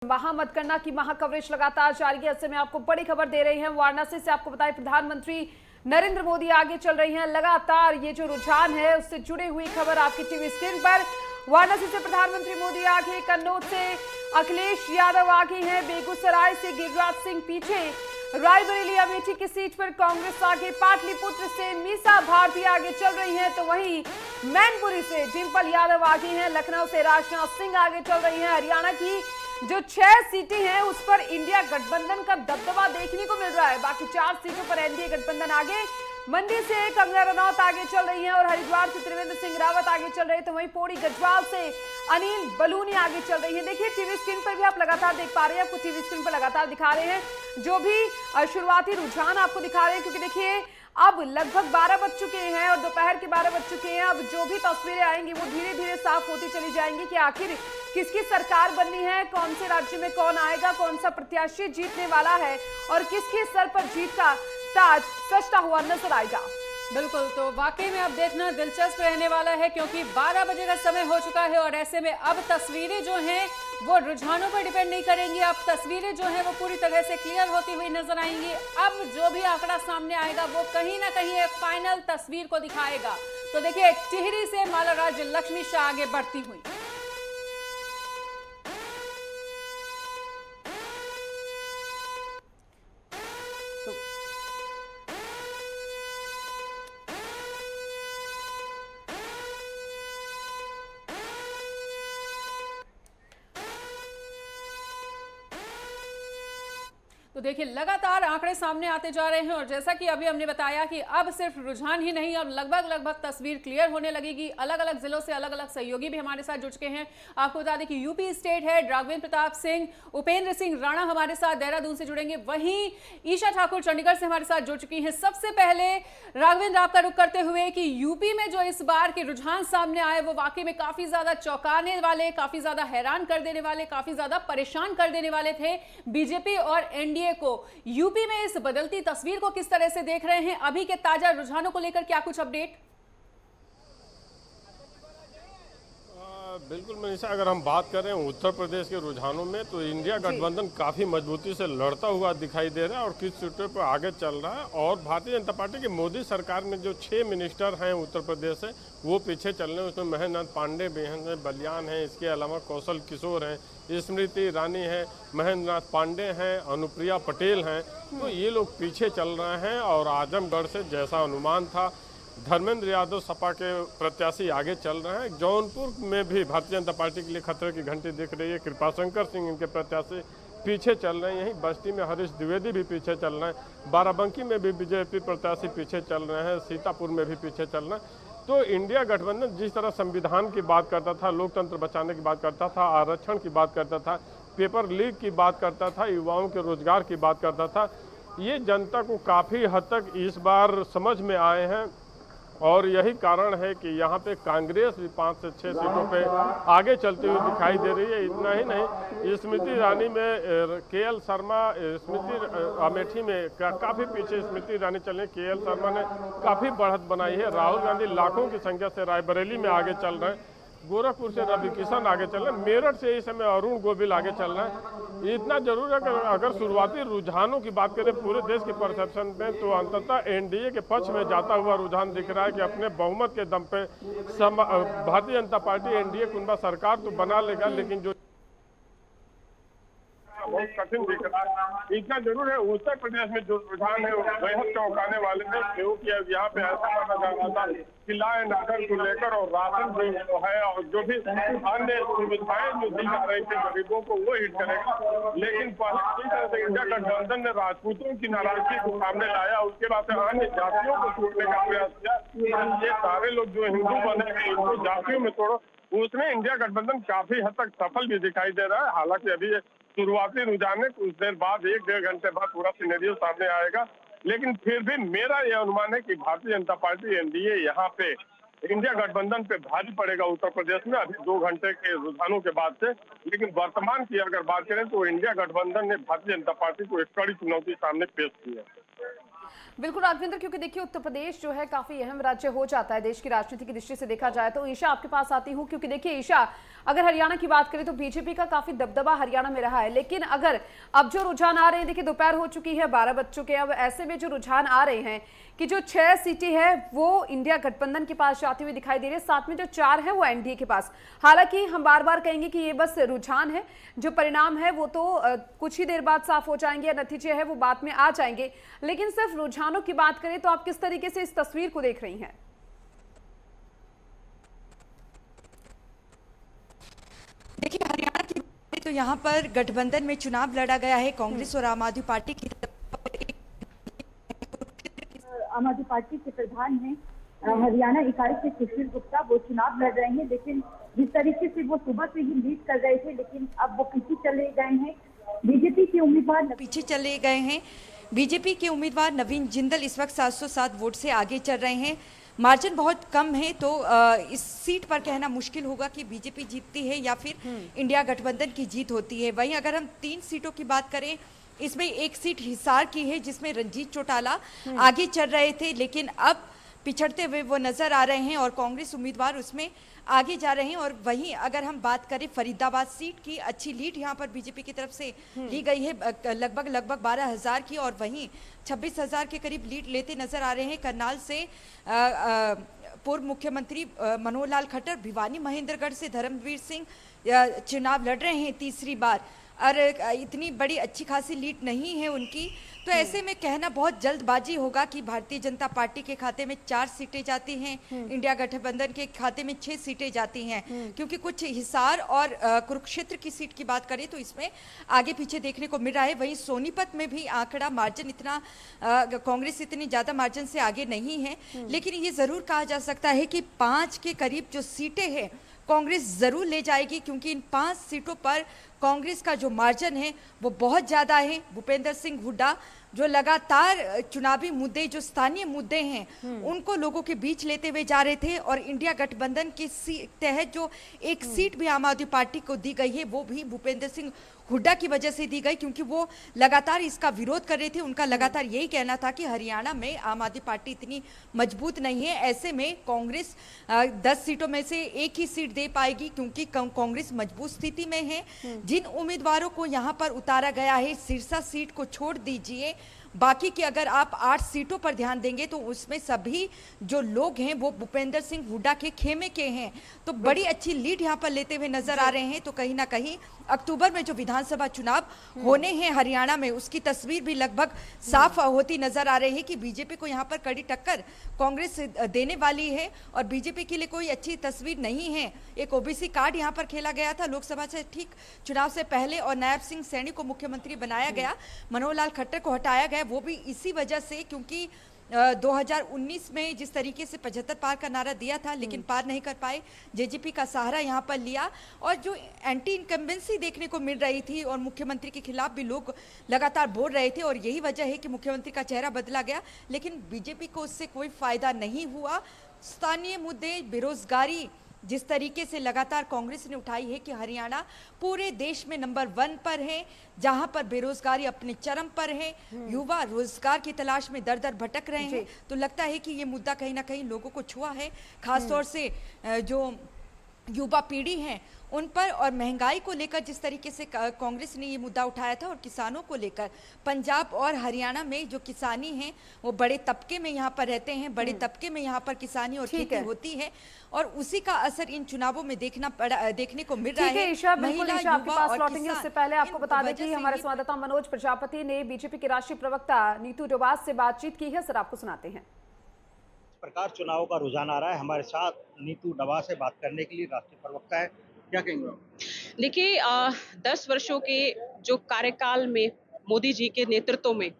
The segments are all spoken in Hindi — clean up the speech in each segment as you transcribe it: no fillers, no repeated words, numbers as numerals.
महामतगणना की कवरेज लगातार जारी है। ऐसे में आपको बड़ी खबर दे रही है वाराणसी से। आपको बताएं प्रधानमंत्री नरेंद्र मोदी आगे चल रही हैं। लगातार ये जो रुझान है उससे जुड़ी हुई खबर आपकी टीवी स्क्रीन पर। वाराणसी से प्रधानमंत्री मोदी आगे, कन्नौज से अखिलेश यादव आगे हैं, बेगूसराय से गिरिराज सिंह पीछे, रायबरेली अमेठी की सीट पर कांग्रेस आगे, पाटलिपुत्र से मीसा भारती आगे चल रही हैं, तो वहीं मैनपुरी से डिंपल यादव आगे हैं, लखनऊ से राजनाथ सिंह आगे चल रही हैं। हरियाणा की जो 6 सीटें हैं उस पर इंडिया गठबंधन का दबदबा देखने को मिल रहा है। बाकी 4 सीटों पर एनडीए गठबंधन आगे। मंडी से कंगना रनौत आगे चल रही हैं और हरिद्वार से त्रिवेंद्र सिंह रावत आगे चल रहे हैं, तो वहीं पौड़ी गढ़वाल से अनिल बलूनी आगे चल रही है। देखिए टीवी स्क्रीन पर भी आप लगातार देख पा रहे हैं, आपको टीवी स्क्रीन पर लगातार दिखा रहे हैं जो भी शुरुआती रुझान आपको दिखा रहे हैं, क्योंकि देखिए अब लगभग 12 बज चुके हैं और दोपहर के 12 बज चुके हैं। अब जो भी तस्वीरें आएंगी वो धीरे धीरे साफ होती चली जाएंगी कि आखिर किसकी सरकार बननी है, कौन से राज्य में कौन आएगा, कौन सा प्रत्याशी जीतने वाला है और किसके सर पर जीत का ताज सजता हुआ नजर आएगा। बिल्कुल, तो वाकई में अब देखना दिलचस्प रहने वाला है, क्योंकि 12 बजे का समय हो चुका है और ऐसे में अब तस्वीरें जो हैं वो रुझानों पर डिपेंड नहीं करेंगी। अब तस्वीरें जो हैं वो पूरी तरह से क्लियर होती हुई नजर आएंगी। अब जो भी आंकड़ा सामने आएगा वो कहीं ना कहीं एक फाइनल तस्वीर को दिखाएगा। तो देखिए टिहरी से माला राज्य लक्ष्मी शाह आगे बढ़ती हुई। तो देखिए लगातार आंकड़े सामने आते जा रहे हैं और जैसा कि अभी हमने बताया कि अब सिर्फ रुझान ही नहीं, अब लगभग तस्वीर क्लियर होने लगेगी। अलग अलग जिलों से अलग अलग सहयोगी भी हमारे साथ जुड़ चुके हैं। आपको बता दें कि यूपी स्टेट है, राघवेंद्र प्रताप सिंह, उपेंद्र सिंह राणा हमारे साथ देहरादून से जुड़ेंगे, वहीं ईशा ठाकुर चंडीगढ़ से हमारे साथ जुड़ चुकी हैं। सबसे पहले राघवेंद्र आपका रुख करते हुए कि यूपी में जो इस बार के रुझान सामने आए वो वाकई में काफी ज्यादा चौंकाने वाले, काफी ज्यादा हैरान कर देने वाले, काफी ज्यादा परेशान कर देने वाले थे। बीजेपी और एनडीए को यूपी में इस बदलती तस्वीर को किस तरह से देख रहे हैं, अभी के ताजा रुझानों को लेकर क्या कुछ अपडेट? बिल्कुल मनीषा, अगर हम बात करें उत्तर प्रदेश के रुझानों में तो इंडिया गठबंधन काफ़ी मजबूती से लड़ता हुआ दिखाई दे रहा है और किस सीटों पर आगे चल रहा है। और भारतीय जनता पार्टी की मोदी सरकार में जो 6 मिनिस्टर हैं उत्तर प्रदेश से वो पीछे चल रहे हैं। उसमें महेंद्र पांडे हैं, बलियान हैं, इसके अलावा कौशल किशोर हैं, स्मृति ईरानी है, महेंद्र नाथ पांडे हैं, अनुप्रिया पटेल हैं, तो ये लोग पीछे चल रहे हैं। और आजमगढ़ से जैसा अनुमान था धर्मेंद्र यादव सपा के प्रत्याशी आगे चल रहे हैं। जौनपुर में भी भारतीय जनता पार्टी के लिए खतरे की घंटी दिख रही है। कृपाशंकर सिंह इनके प्रत्याशी पीछे चल रहे हैं। यहीं बस्ती में हरीश द्विवेदी भी पीछे चल रहे हैं। बाराबंकी में भी बीजेपी प्रत्याशी पीछे चल रहे हैं। सीतापुर में भी पीछे चल रहे हैं। तो इंडिया गठबंधन जिस तरह संविधान की बात करता था, लोकतंत्र बचाने की बात करता था, आरक्षण की बात करता था, पेपर लीक की बात करता था, युवाओं के रोजगार की बात करता था, ये जनता को काफ़ी हद तक इस बार समझ में आए हैं। और यही कारण है कि यहाँ पे कांग्रेस भी 5 से 6 सीटों पे आगे चलती हुई दिखाई दे रही है। इतना ही नहीं, स्मृति ईरानी में केएल शर्मा, स्मृति अमेठी में काफ़ी पीछे स्मृति ईरानी चले, केएल शर्मा ने काफ़ी बढ़त बनाई है। राहुल गांधी लाखों की संख्या से रायबरेली में आगे चल रहे हैं। गोरखपुर से रवि किशन आगे चल रहे हैं। मेरठ से इस समय अरुण गोविल आगे चल रहे हैं। इतना जरूर है कि अगर शुरुआती रुझानों की बात करें पूरे देश के परसेप्शन में तो अंततः एनडीए के पक्ष में जाता हुआ रुझान दिख रहा है कि अपने बहुमत के दम पे भारतीय जनता पार्टी एनडीए कुनबा सरकार तो बना लेगा, लेकिन जो बहुत कठिन दिख रहा है। इतना जरूर है उत्तर प्रदेश में जो रुझान है वो बेहद चौंकाने वाले हैं, क्योंकि अब यहाँ पे ऐसा माना जा रहा था कि लॉ एंड ऑर्डर को लेकर और राशन जो है और जो भी अन्य सुविधाएं जो दी जा रही थी गरीबों को वो हिट करेगा। लेकिन पहले इंडिया गठबंधन ने राजपूतों की नाराजगी को सामने लाया, उसके बाद अन्य जातियों को तोड़ने का प्रयास किया। ये सारे लोग जो हिंदू बने हैं इनको जातियों में तोड़ो, उसमें इंडिया गठबंधन काफी हद तक सफल भी दिखाई दे रहा है। हालांकि अभी शुरुआती रुझान है, कुछ देर बाद 1-1.5 घंटे बाद पूरा सिनेरियो सामने आएगा, लेकिन फिर भी मेरा यह अनुमान है कि भारतीय जनता पार्टी एनडीए यहाँ पे इंडिया गठबंधन पे भारी पड़ेगा उत्तर प्रदेश में अभी 2 घंटे के रुझानों के बाद से। लेकिन वर्तमान की अगर बात करें तो इंडिया गठबंधन ने भारतीय जनता पार्टी को एक कड़ी चुनौती सामने पेश की है। बिल्कुल राघवेंद्र, क्योंकि देखिए उत्तर प्रदेश जो है काफी अहम राज्य हो जाता है देश की राजनीति की दृष्टि से देखा जाए तो। ईशा आपके पास आती हूँ, क्योंकि देखिए ईशा, अगर हरियाणा की बात करें तो बीजेपी का काफी दबदबा हरियाणा में रहा है, लेकिन अगर अब जो रुझान आ रहे हैं, देखिए दोपहर हो चुकी है, 12 बज चुके हैं, अब ऐसे में जो रुझान आ रहे हैं कि जो 6 सीटें हैं वो इंडिया गठबंधन के पास जाती हुई दिखाई दे रही है, साथ में जो 4 है वो एनडीए के पास। हालांकि हम बार बार कहेंगे कि ये बस रुझान है, जो परिणाम है वो तो कुछ ही देर बाद साफ हो जाएंगे, या नतीजे है वो बाद में आ जाएंगे, लेकिन सिर्फ रुझानों की बात करें तो आप किस तरीके से इस तस्वीर को देख रही हैं? देखिए, हरियाणा की बात तो यहाँ पर गठबंधन में चुनाव लड़ा गया है कांग्रेस और आम आदमी पार्टी की तरफ। आम आदमी पार्टी के प्रधान हैं हरियाणा इकाई से सुशील गुप्ता, वो चुनाव लड़ रहे हैं, लेकिन जिस तरीके से वो सुबह से ही लीड कर रहे थे, लेकिन अब वो पीछे चले गए हैं। बीजेपी के उम्मीदवार पीछे चले गए हैं। बीजेपी के उम्मीदवार नवीन जिंदल इस वक्त 707 वोट से आगे चल रहे हैं। मार्जिन बहुत कम है, तो इस सीट पर कहना मुश्किल होगा कि बीजेपी जीतती है या फिर इंडिया गठबंधन की जीत होती है। वहीं अगर हम 3 सीटों की बात करें, इसमें एक सीट हिसार की है जिसमें रंजीत चौटाला आगे चल रहे थे, लेकिन अब पिछड़ते हुए वो नजर आ रहे हैं और कांग्रेस उम्मीदवार उसमें आगे जा रहे हैं। और वहीं अगर हम बात करें फरीदाबाद सीट की, अच्छी लीड यहाँ पर बीजेपी की तरफ से ली गई है, लगभग 12,000 की, और वहीं 26,000 के करीब लीड लेते नजर आ रहे हैं। करनाल से पूर्व मुख्यमंत्री मनोहर लाल खट्टर, भिवानी महेंद्रगढ़ से धर्मवीर सिंह चुनाव लड़ रहे हैं तीसरी बार, और इतनी बड़ी अच्छी खासी लीड नहीं है उनकी। तो ऐसे में कहना बहुत जल्दबाजी होगा कि भारतीय जनता पार्टी के खाते में 4 सीटें जाती हैं, इंडिया गठबंधन के खाते में 6 सीटें जाती हैं, क्योंकि कुछ हिसार और कुरुक्षेत्र की सीट की बात करें तो इसमें आगे पीछे देखने को मिल रहा है। वहीं सोनीपत में भी आंकड़ा मार्जिन इतना कांग्रेस इतनी ज्यादा मार्जिन से आगे नहीं है, लेकिन ये जरूर कहा जा सकता है कि 5 के करीब जो सीटें हैं कांग्रेस जरूर ले जाएगी, क्योंकि इन 5 सीटों पर कांग्रेस का जो मार्जिन है वो बहुत ज्यादा है। भूपेंद्र सिंह हुड्डा जो लगातार चुनावी मुद्दे, जो स्थानीय मुद्दे हैं, उनको लोगों के बीच लेते हुए जा रहे थे, और इंडिया गठबंधन के तहत जो एक सीट भी आम आदमी पार्टी को दी गई है वो भी भूपेंद्र सिंह हुड्डा की वजह से दी गई, क्योंकि वो लगातार इसका विरोध कर रहे थे। उनका लगातार यही कहना था कि हरियाणा में आम आदमी पार्टी इतनी मजबूत नहीं है, ऐसे में कांग्रेस 10 सीटों में से एक ही सीट दे पाएगी, क्योंकि कांग्रेस मजबूत स्थिति में है। जिन उम्मीदवारों को यहाँ पर उतारा गया है, सिरसा सीट को छोड़ दीजिए, बाकी की अगर आप 8 सीटों पर ध्यान देंगे तो उसमें सभी जो लोग हैं वो भूपेंद्र सिंह हुड्डा के खेमे के हैं, तो बड़ी अच्छी लीड यहाँ पर लेते हुए नजर आ रहे हैं। तो कहीं ना कहीं अक्टूबर में जो विधानसभा चुनाव होने हैं हरियाणा में, उसकी तस्वीर भी लगभग साफ होती नजर आ रही है कि बीजेपी को यहाँ पर कड़ी टक्कर कांग्रेस देने वाली है, और बीजेपी के लिए कोई अच्छी तस्वीर नहीं है। एक ओबीसी कार्ड यहाँ पर खेला गया था लोकसभा से ठीक चुनाव से पहले, और नायब सिंह सैनी को मुख्यमंत्री बनाया गया, मनोहर लाल खट्टर को हटाया गया, वो भी इसी वजह से क्योंकि 2019 में जिस तरीके से 75 पार का नारा दिया था, लेकिन पार नहीं कर पाए, जेजेपी का सहारा यहाँ पर लिया, और जो एंटी इनकम्बेंसी देखने को मिल रही थी और मुख्यमंत्री के खिलाफ भी लोग लगातार बोल रहे थे, और यही वजह है कि मुख्यमंत्री का चेहरा बदला गया, लेकिन बीजेपी को उससे कोई फायदा नहीं हुआ। स्थानीय मुद्दे, बेरोजगारी जिस तरीके से लगातार कांग्रेस ने उठाई है कि हरियाणा पूरे देश में नंबर 1 पर है, जहां पर बेरोजगारी अपने चरम पर है, युवा रोजगार की तलाश में दर दर भटक रहे हैं, तो लगता है कि ये मुद्दा कहीं ना कहीं लोगों को छुआ है, खासतौर से जो युवा पीढ़ी है उन पर, और महंगाई को लेकर जिस तरीके से कांग्रेस ने ये मुद्दा उठाया था, और किसानों को लेकर पंजाब और हरियाणा में जो किसानी है वो बड़े तबके में यहाँ पर रहते हैं, बड़े तबके में यहाँ पर किसानी और खेती होती है, और उसी का असर इन चुनावों में देखने को मिल रहा है। ईशा, बिल्कुल ईशा, आपके पास लौटेंगे, उससे पहले आपको बता दें कि हमारे संवाददाता मनोज प्रजापति ने बीजेपी के राष्ट्रीय प्रवक्ता नीतू डोभाल से बातचीत की है, सर आपको सुनाते हैं। प्रकार चुनाव का रुझान आ रहा है, हमारे साथ नीतू डोभाल से बात करने के लिए राष्ट्रीय प्रवक्ता है, क्या कहेंगे आप? देखिए 10 वर्षों के जो कार्यकाल में मोदी जी के नेतृत्व में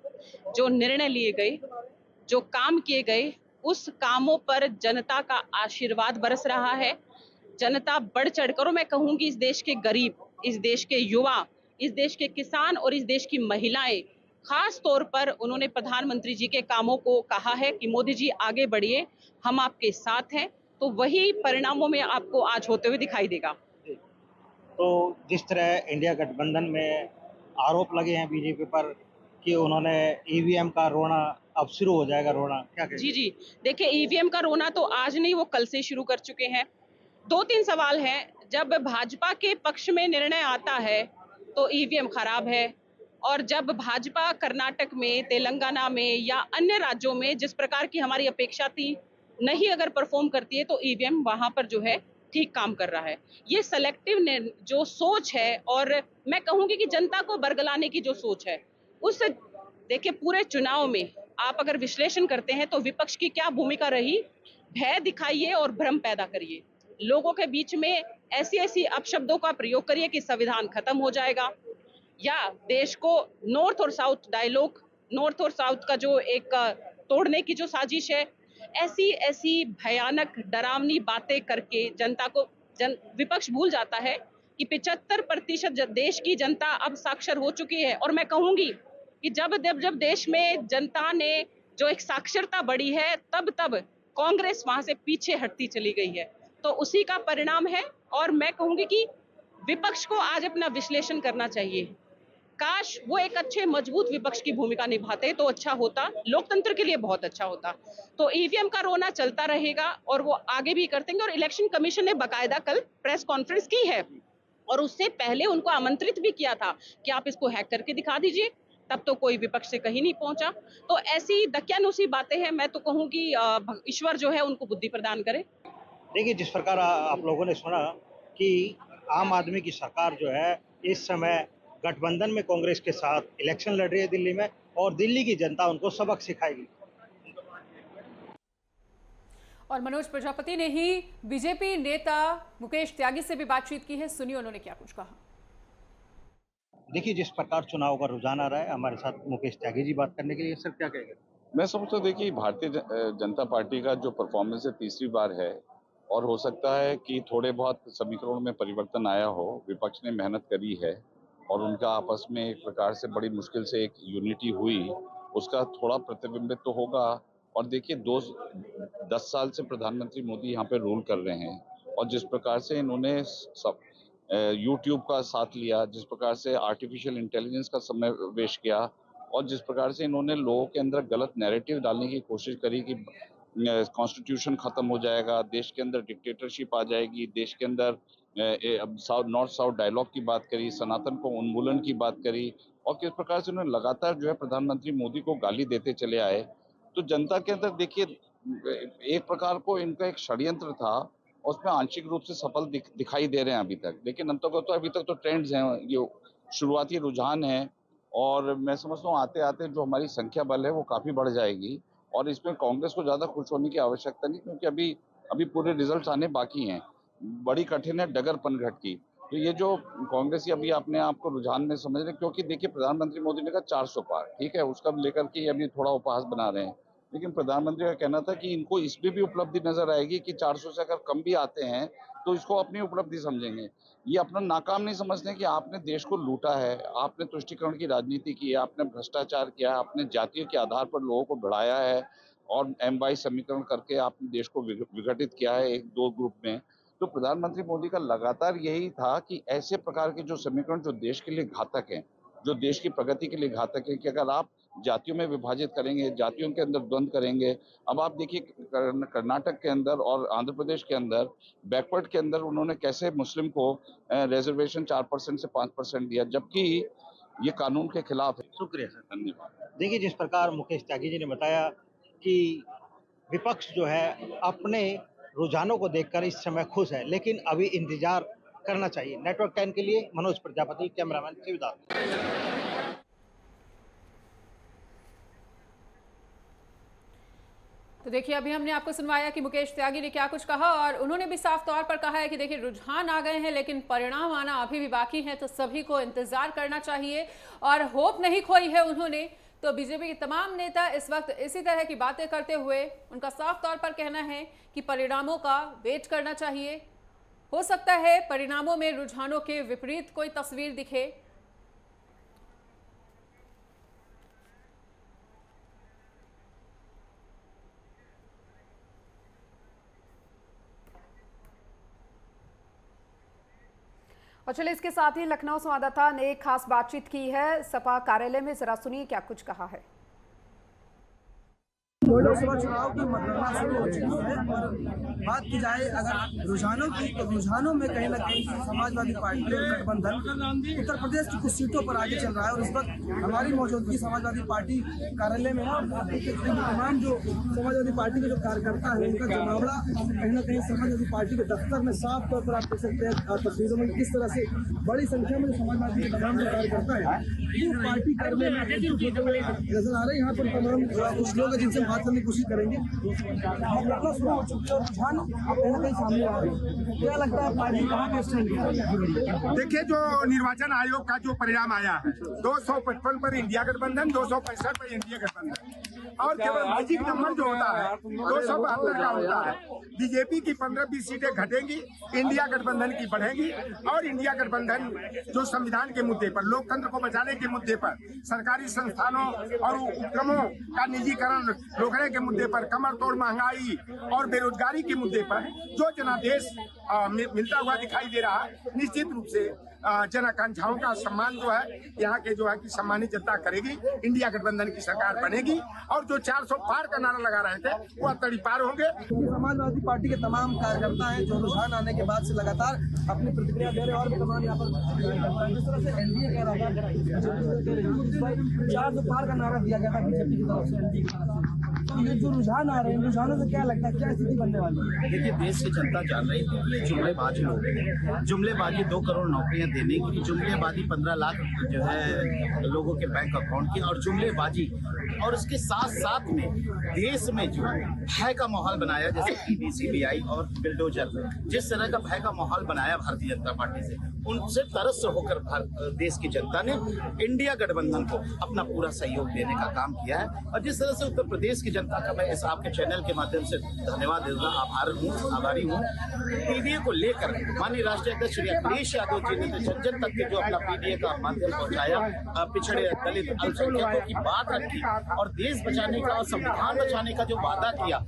जो निर्णय लिए गए, जो काम किए गए, उस कामों पर जनता का आशीर्वाद बरस रहा है। जनता बढ़ चढ़कर, और मैं कहूंगी इस देश के गरीब, इस देश के युवा, इस देश के किसान और इस देश की महिलाएं, खास तौर पर उन्होंने प्रधानमंत्री जी के कामों को कहा है कि मोदी जी आगे बढ़िए, हम आपके साथ हैं। तो वही परिणामों में आपको आज होते हुए दिखाई देगा। तो जिस तरह इंडिया गठबंधन में आरोप लगे हैं बीजेपी पर कि उन्होंने ईवीएम का रोना अब शुरू हो जाएगा रोना, क्या कहेंगे? जी जी, देखिए ईवीएम का रोना तो आज नहीं, वो कल से शुरू कर चुके हैं। 2-3 सवाल हैं, जब भाजपा के पक्ष में निर्णय आता है तो ईवीएम खराब है, और जब भाजपा कर्नाटक में, तेलंगाना में या अन्य राज्यों में जिस प्रकार की हमारी अपेक्षा थी, नहीं अगर परफॉर्म करती है तो ईवीएम वहां पर जो है ठीक काम कर रहा है। ये सेलेक्टिव जो सोच है, और मैं कहूंगी कि जनता को बरगलाने की जो सोच है, उस देखिए पूरे चुनाव में आप अगर विश्लेषण करते हैं तो विपक्ष की क्या भूमिका रही, भय दिखाइए और भ्रम पैदा करिए, लोगों के बीच में ऐसी ऐसी अपशब्दों का प्रयोग करिए कि संविधान खत्म हो जाएगा, या देश को नॉर्थ और साउथ डायलॉग, नॉर्थ और साउथ का जो एक तोड़ने की जो साजिश है, ऐसी ऐसी भयानक डरावनी बातें करके जनता को विपक्ष भूल जाता है कि 75% देश की जनता अब साक्षर हो चुकी है। और मैं कहूंगी कि जब देश में जनता ने जो एक साक्षरता बढ़ी है, तब कांग्रेस वहां से पीछे हटती चली गई है, तो उसी का परिणाम है। और मैं कहूंगी कि विपक्ष को आज अपना विश्लेषण करना चाहिए। काश वो एक अच्छे मजबूत विपक्ष की भूमिका निभाते तो अच्छा होता, लोकतंत्र के लिए बहुत अच्छा होता। तो ईवीएम का रोना चलता रहेगा और वो आगे भी करते हैं। और इलेक्शन कमीशन ने बाकायदा कल प्रेस कॉन्फ्रेंस की है, और उससे पहले उनको आमंत्रित भी किया था कि आप इसको हैक करके दिखा दीजिए, तब तो कोई विपक्ष से कहीं नहीं पहुंचा। तो ऐसी दकियानुसी बातें हैं, मैं तो कहूं कि ईश्वर जो है उनको बुद्धि प्रदान करे। देखिए, जिस प्रकार आप लोगों ने सुना कि आम आदमी की सरकार जो है इस समय गठबंधन में कांग्रेस के साथ इलेक्शन लड़ रही है दिल्ली में, और दिल्ली की जनता उनको सबक सिखाएगी। और मनोज प्रजापति ने ही बीजेपी नेता मुकेश त्यागी से भी बातचीत की है, सुनिए उन्होंने क्या कुछ कहा। देखिए, जिस प्रकार चुनाव का रुझान आ रहा है, हमारे साथ मुकेश त्यागी जी बात करने के लिए। सर, क्या कहेंगे? मैं समझता हूँ, देखिए भारतीय जनता पार्टी का जो परफॉर्मेंस है तीसरी बार है, और हो सकता है कि थोड़े बहुत समीकरणों में परिवर्तन आया हो। विपक्ष ने मेहनत करी है और उनका आपस में एक प्रकार से बड़ी मुश्किल से एक यूनिटी हुई, उसका थोड़ा प्रतिबिंबित तो होगा। और देखिए 10 साल से प्रधानमंत्री मोदी यहाँ पे रूल कर रहे हैं, और जिस प्रकार से इन्होंने यूट्यूब का साथ लिया, जिस प्रकार से आर्टिफिशियल इंटेलिजेंस का समावेश किया, और जिस प्रकार से इन्होंने लोगों के अंदर गलत नैरेटिव डालने की कोशिश करी कि कॉन्स्टिट्यूशन खत्म हो जाएगा, देश के अंदर डिक्टेटरशिप आ जाएगी, देश के अंदर नॉर्थ साउथ डायलॉग की बात करी, सनातन को उन्मूलन की बात करी, और किस प्रकार से उन्होंने लगातार जो है प्रधानमंत्री मोदी को गाली देते चले आए। तो जनता के अंदर देखिए एक प्रकार को इनका एक षड्यंत्र था, उसमें आंशिक रूप से सफल दिखाई दे रहे हैं अभी तक, लेकिन अंततः अभी तक तो ट्रेंड्स हैं, ये शुरुआती रुझान है, और मैं समझता हूँ आते आते जो हमारी संख्या बल है वो काफी बढ़ जाएगी, और इसमें कांग्रेस को ज्यादा खुश होने की आवश्यकता नहीं, क्योंकि अभी पूरे रिजल्ट्स आने बाकी हैं। बड़ी कठिन है डगर पनघट की। तो ये जो कांग्रेसी अभी अपने आप को रुझान में समझ रहे, क्योंकि देखिए प्रधानमंत्री मोदी ने कहा 400 पार, ठीक है, उसका लेकर के अभी थोड़ा उपहास बना रहे हैं, लेकिन प्रधानमंत्री का कहना था कि इनको इसमें भी उपलब्धि नजर आएगी कि 400 से अगर कम भी आते हैं तो इसको अपनी उपलब्धि समझेंगे। ये अपना नाकाम नहीं समझते कि आपने देश को लूटा है, आपने तुष्टीकरण की राजनीति की है, आपने भ्रष्टाचार किया है, आपने जातियों के आधार पर लोगों को बढ़ाया है, और M-22 समीकरण करके आपने देश को विघटित किया है एक दो ग्रुप में। तो प्रधानमंत्री मोदी का लगातार यही था कि ऐसे प्रकार के जो समीकरण जो देश के लिए घातक हैं, जो देश की प्रगति के लिए घातक है, कि अगर आप जातियों में विभाजित करेंगे, जातियों के अंदर द्वंद्व करेंगे। अब आप देखिए कर्नाटक के अंदर और आंध्र प्रदेश के अंदर बैकवर्ड के अंदर उन्होंने कैसे मुस्लिम को रिजर्वेशन 4% से 5% दिया, जबकि ये कानून के खिलाफ है। शुक्रिया सर। धन्यवाद। देखिए, जिस प्रकार मुकेश त्यागी जी ने बताया कि विपक्ष जो है अपने रुझानों को देखकर इस समय खुश है, लेकिन अभी इंतजार करना चाहिए। नेटवर्क 10 के लिए मनोज प्रजापति, कैमरामैन शिवदास। तो देखिए अभी हमने आपको सुनवाया कि मुकेश त्यागी ने क्या कुछ कहा, और उन्होंने भी साफ तौर पर कहा है कि देखिए रुझान आ गए हैं लेकिन परिणाम आना अभी भी बाकी है, तो सभी को इंतजार करना चाहिए, और होप नहीं खोई है उन्होंने। तो बीजेपी के तमाम नेता इस वक्त इसी तरह की बातें करते हुए उनका साफ तौर पर कहना है कि परिणामों का वेट करना चाहिए। हो सकता है परिणामों में रुझानों के विपरीत कोई तस्वीर दिखे। और चलिए इसके साथ ही लखनऊ संवाददाता ने एक खास बातचीत की है सपा कार्यालय में, जरा सुनिए क्या कुछ कहा है। लोकसभा चुनाव की मतगणना शुरू हो चुकी है और बात की जाए अगर रुझानों की, तो रुझानों में कहीं ना कहीं समाजवादी पार्टी और गठबंधन उत्तर प्रदेश की कुछ सीटों पर आगे चल रहा है। और इस वक्त हमारी मौजूदगी समाजवादी पार्टी कार्यालय में है और तमाम जो समाजवादी पार्टी के जो कार्यकर्ता है उनका जमावड़ा कहीं ना कहीं समाजवादी पार्टी के दफ्तर में साफ तौर पर आप देख सकते हैं तस्वीरों में किस तरह से बड़ी संख्या में समाजवादी के तमाम जो कार्यकर्ता है वो पार्टी कार्यालय में नजर आ रहे हैं। यहाँ पर तमाम कुछ लोग हैं जिनसे बात करने की कोशिश करेंगे। रुझान कहीं ना कहीं सामने आ रहे हैं, क्या लगता है पार्टी कहाँ का स्टैंड है? देखिए, जो निर्वाचन आयोग का जो परिणाम आया है 255 पर इंडिया गठबंधन, 265 पर इंडिया गठबंधन और केवल मैजिक नंबर जो होता है 272 का होता है। बीजेपी की 15-20 सीटें घटेंगी, इंडिया गठबंधन की बढ़ेंगी और इंडिया गठबंधन जो संविधान के मुद्दे पर, लोकतंत्र को बचाने के मुद्दे पर, सरकारी संस्थानों और उपक्रमों का निजीकरण रोकने के मुद्दे पर, कमर तोड़ महंगाई और बेरोजगारी के मुद्दे पर जो जनादेश मिलता हुआ दिखाई दे रहा है, निश्चित रूप से जन आकांक्षाओं का सम्मान जो है यहाँ के जो है कि सम्मानित जनता करेगी। इंडिया गठबंधन की सरकार बनेगी और जो 400 पार का नारा लगा रहे थे वो अब तड़ी पार होंगे। समाजवादी पार्टी के तमाम कार्यकर्ता हैं जो रुझान आने के बाद से लगातार अपनी प्रतिक्रिया दे रहे हैं और भी तमाम यहाँ पर जिस तरह से एनडीए कह रहा था 400 पार का नारा दिया गया था बीजेपी की तरफ से एनडीए की तरफ से। तो ये जो रुझान आ रहे हैं, रुझानों से क्या लगता है, क्या स्थिति बनने वाली है? देखिए, देश की जनता जान रही थी कि ये जुमलेबाजी लोग हैं। जुमलेबाजी 2 करोड़ नौकरियां देने की, जुमलेबाजी 15 लाख जो है लोगों के बैंक अकाउंट की, और जुमलेबाजी और उसके साथ साथ में देश में जो भय का माहौल बनाया, जैसे ईडी, सीबीआई और बिल्डोजर, जिस तरह का भय का माहौल बनाया भारतीय जनता पार्टी से, उनसे तरस होकर देश की जनता ने इंडिया गठबंधन को अपना पूरा सहयोग देने का काम किया है। और जिस तरह से उत्तर प्रदेश की जनता का मैं इस आपके चैनल के माध्यम से धन्यवाद देना आभारी हूँ। पीडीए को लेकर माननीय राष्ट्रीय अध्यक्ष श्री अखिलेश यादव जी ने जन जन तक के जो अपना पीडीए का माध्यम पहुंचाया, पिछड़े दलित अल्पसंख्यकों की बात रखी और देश बचाने का और संविधान बचाने का जो वादा किया